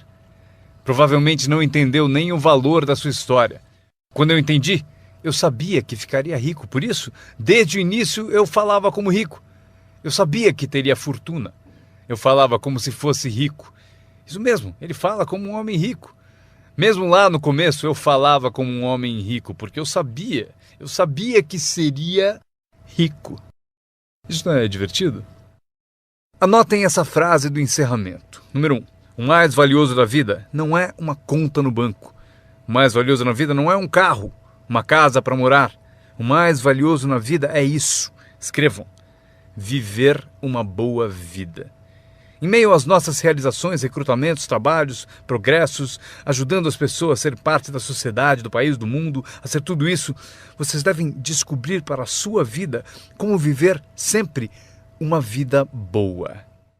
Provavelmente não entendeu nem o valor da sua história. Quando eu entendi, eu sabia que ficaria rico. Por isso, desde o início, eu falava como rico. Eu sabia que teria fortuna. Eu falava como se fosse rico. Isso mesmo, ele fala como um homem rico. Mesmo lá no começo, eu falava como um homem rico, porque eu sabia que seria rico. Isso não é divertido? Anotem essa frase do encerramento. Número 1. O mais valioso da vida não é uma conta no banco. O mais valioso na vida não é um carro uma casa para morar. O mais valioso na vida é isso. Escrevam: viver uma boa vida. Em meio às nossas realizações, recrutamentos, trabalhos, progressos, ajudando as pessoas a ser parte da sociedade, do país, do mundo, a ser tudo isso, vocês devem descobrir para a sua vida como viver sempre uma vida boa.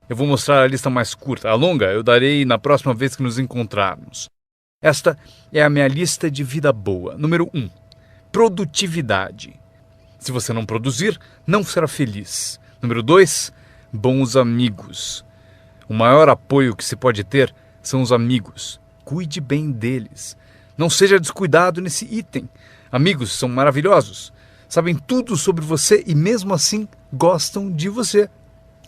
Eu vou mostrar a lista mais curta. A longa eu darei na próxima vez que nos encontrarmos. Esta é a minha lista de vida boa. Número 1. Produtividade. Se você não produzir, não será feliz. Número 2. Bons amigos. O maior apoio que se pode ter são os amigos. Cuide bem deles. Não seja descuidado nesse item. Amigos são maravilhosos. Sabem tudo sobre você e mesmo assim gostam de você.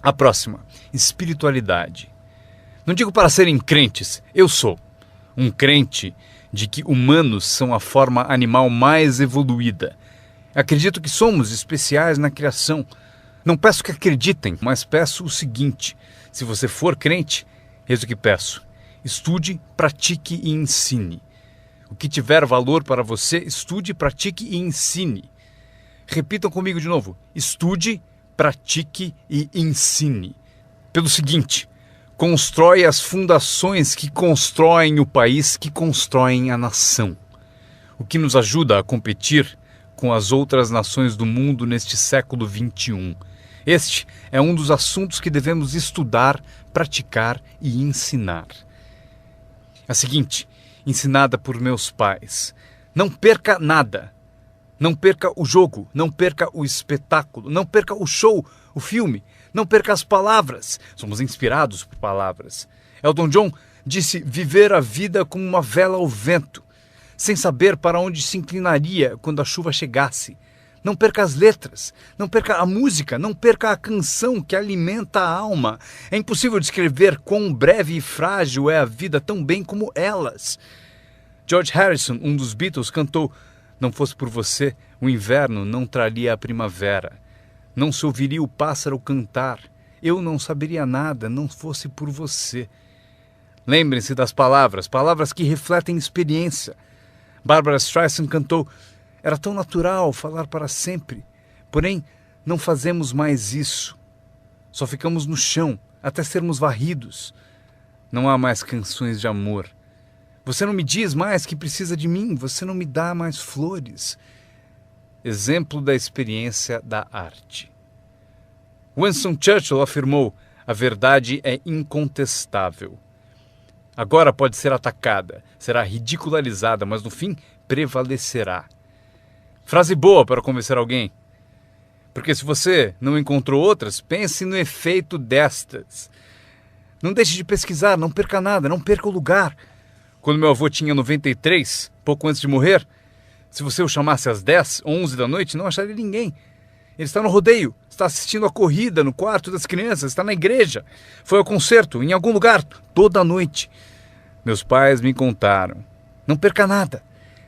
A próxima, espiritualidade. Não digo para serem crentes, eu sou um crente de que humanos são a forma animal mais evoluída. Acredito que somos especiais na criação. Não peço que acreditem, mas peço o seguinte: se você for crente, eis o que peço: estude, pratique e ensine. O que tiver valor para você, estude, pratique e ensine. Repitam comigo de novo: estude, pratique e ensine. Pelo seguinte: constrói as fundações que constroem o país, que constroem a nação. O que nos ajuda a competir com as outras nações do mundo neste século XXI. Este é um dos assuntos que devemos estudar, praticar e ensinar. A seguinte, ensinada por meus pais: não perca nada. Não perca o jogo, não perca o espetáculo, não perca o show, o filme, não perca as palavras. Somos inspirados por palavras. Elton John disse viver a vida como uma vela ao vento, sem saber para onde se inclinaria quando a chuva chegasse. Não perca as letras, não perca a música, não perca a canção que alimenta a alma. É impossível descrever quão breve e frágil é a vida tão bem como elas. George Harrison, um dos Beatles, cantou: não fosse por você, o inverno não traria a primavera. Não se ouviria o pássaro cantar. Eu não saberia nada, não fosse por você. Lembrem-se das palavras, palavras que refletem experiência. Barbra Streisand cantou: era tão natural falar para sempre. Porém, não fazemos mais isso. Só ficamos no chão, até sermos varridos. Não há mais canções de amor. Você não me diz mais que precisa de mim, você não me dá mais flores. Exemplo da experiência da arte. Winston Churchill afirmou: a verdade é incontestável. Agora pode ser atacada, será ridicularizada, mas no fim prevalecerá. Frase boa para convencer alguém. Porque se você não encontrou outras, pense no efeito destas. Não deixe de pesquisar, não perca nada, não perca o lugar. Quando meu avô tinha 93, pouco antes de morrer, se você o chamasse às 10, 11 da noite, não acharia ninguém. Ele está no rodeio, está assistindo a corrida no quarto das crianças, está na igreja, foi ao concerto, em algum lugar, toda a noite. Meus pais me contaram: não perca nada,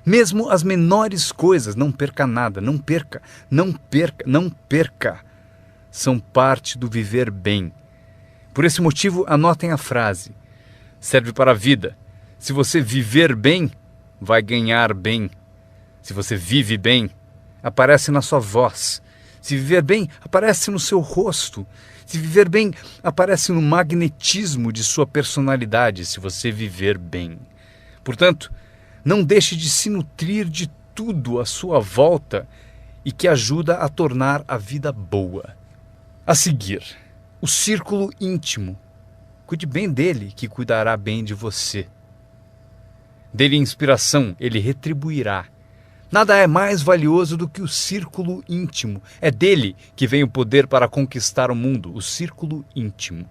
mesmo as menores coisas, não perca nada, não perca, não perca, não perca. São parte do viver bem. Por esse motivo, anotem a frase. Serve para a vida. Se você viver bem, vai ganhar bem. Se você vive bem, aparece na sua voz. Se viver bem, aparece no seu rosto. Se viver bem, aparece no magnetismo de sua personalidade, se você viver bem. Portanto, não deixe de se nutrir de tudo à sua volta e que ajuda a tornar a vida boa. A seguir, o círculo íntimo. Cuide bem dele, que cuidará bem de você. Dê-lhe inspiração, ele retribuirá. Nada é mais valioso do que o círculo íntimo. É dele que vem o poder para conquistar o mundo, o círculo íntimo.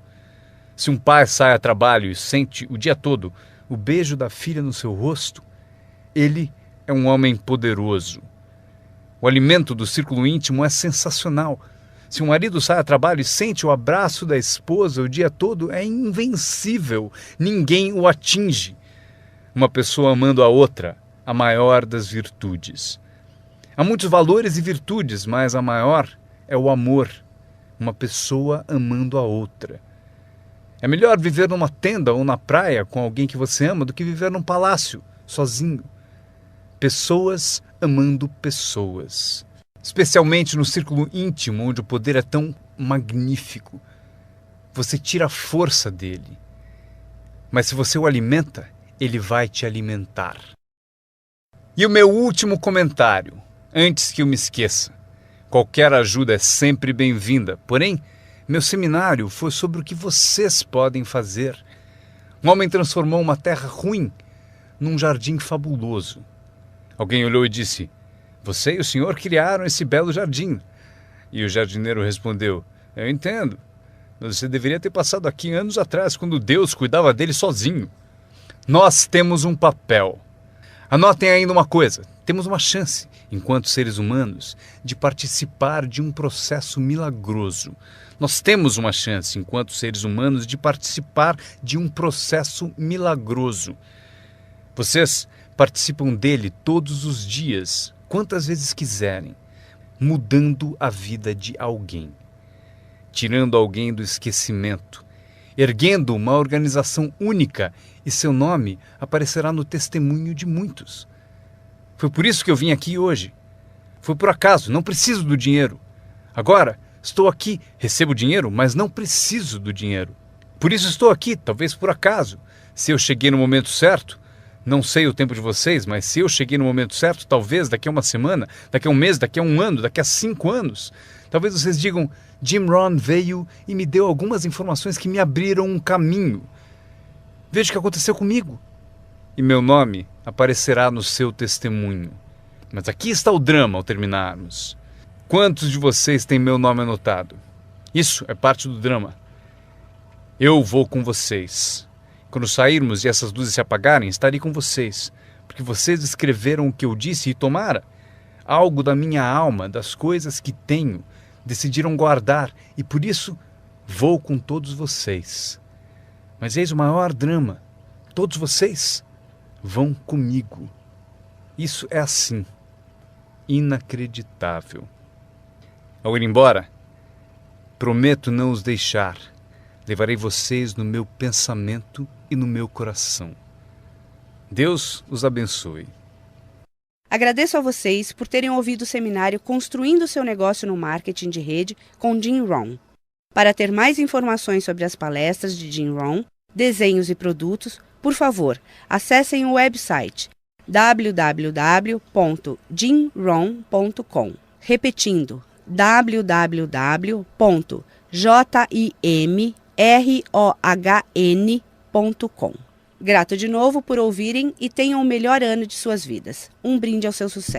Se um pai sai a trabalho e sente o dia todo o beijo da filha no seu rosto, ele é um homem poderoso. O alimento do círculo íntimo é sensacional. Se um marido sai a trabalho e sente o abraço da esposa o dia todo, é invencível. Ninguém o atinge. Uma pessoa amando a outra, a maior das virtudes. Há muitos valores e virtudes, mas a maior é o amor. Uma pessoa amando a outra. É melhor viver numa tenda ou na praia com alguém que você ama do que viver num palácio, sozinho. Pessoas amando pessoas. Especialmente no círculo íntimo, onde o poder é tão magnífico. Você tira a força dele. Mas se você o alimenta, ele vai te alimentar. E o meu último comentário, antes que eu me esqueça. Qualquer ajuda é sempre bem-vinda, porém, meu seminário foi sobre o que vocês podem fazer. Um homem transformou uma terra ruim num jardim fabuloso. Alguém olhou e disse: "Você e o senhor criaram esse belo jardim." E o jardineiro respondeu: "Eu entendo. Você deveria ter passado aqui anos atrás, quando Deus cuidava dele sozinho." Nós temos um papel. Anotem ainda uma coisa. Temos uma chance, enquanto seres humanos, de participar de um processo milagroso. Nós temos uma chance, enquanto seres humanos, de participar de um processo milagroso. Vocês participam dele todos os dias, quantas vezes quiserem, mudando a vida de alguém, tirando alguém do esquecimento, erguendo uma organização única, e seu nome aparecerá no testemunho de muitos. Foi por isso que eu vim aqui hoje. Foi por acaso, não preciso do dinheiro. Agora, estou aqui, recebo dinheiro, mas não preciso do dinheiro. Por isso estou aqui, talvez por acaso. Se eu cheguei no momento certo, não sei o tempo de vocês, mas se eu cheguei no momento certo, talvez daqui a uma semana, daqui a um mês, daqui a um ano, daqui a 5 anos, talvez vocês digam: Jim Rohn veio e me deu algumas informações que me abriram um caminho. Veja o que aconteceu comigo. E meu nome aparecerá no seu testemunho. Mas aqui está o drama ao terminarmos. Quantos de vocês têm meu nome anotado? Isso é parte do drama. Eu vou com vocês. Quando sairmos e essas luzes se apagarem, estarei com vocês. Porque vocês escreveram o que eu disse e tomara algo da minha alma, das coisas que tenho, decidiram guardar, e por isso vou com todos vocês. Mas eis o maior drama. Todos vocês vão comigo. Isso é assim. Inacreditável. Ao ir embora, prometo não os deixar. Levarei vocês no meu pensamento e no meu coração. Deus os abençoe. Agradeço a vocês por terem ouvido o seminário Construindo seu Negócio no Marketing de Rede com Jim Rohn. Para ter mais informações sobre as palestras de Jim Rohn, desenhos e produtos, por favor, acessem o website www.jimrohn.com. Repetindo, www.jimrohn.com. Grato de novo por ouvirem e tenham o melhor ano de suas vidas. Um brinde ao seu sucesso.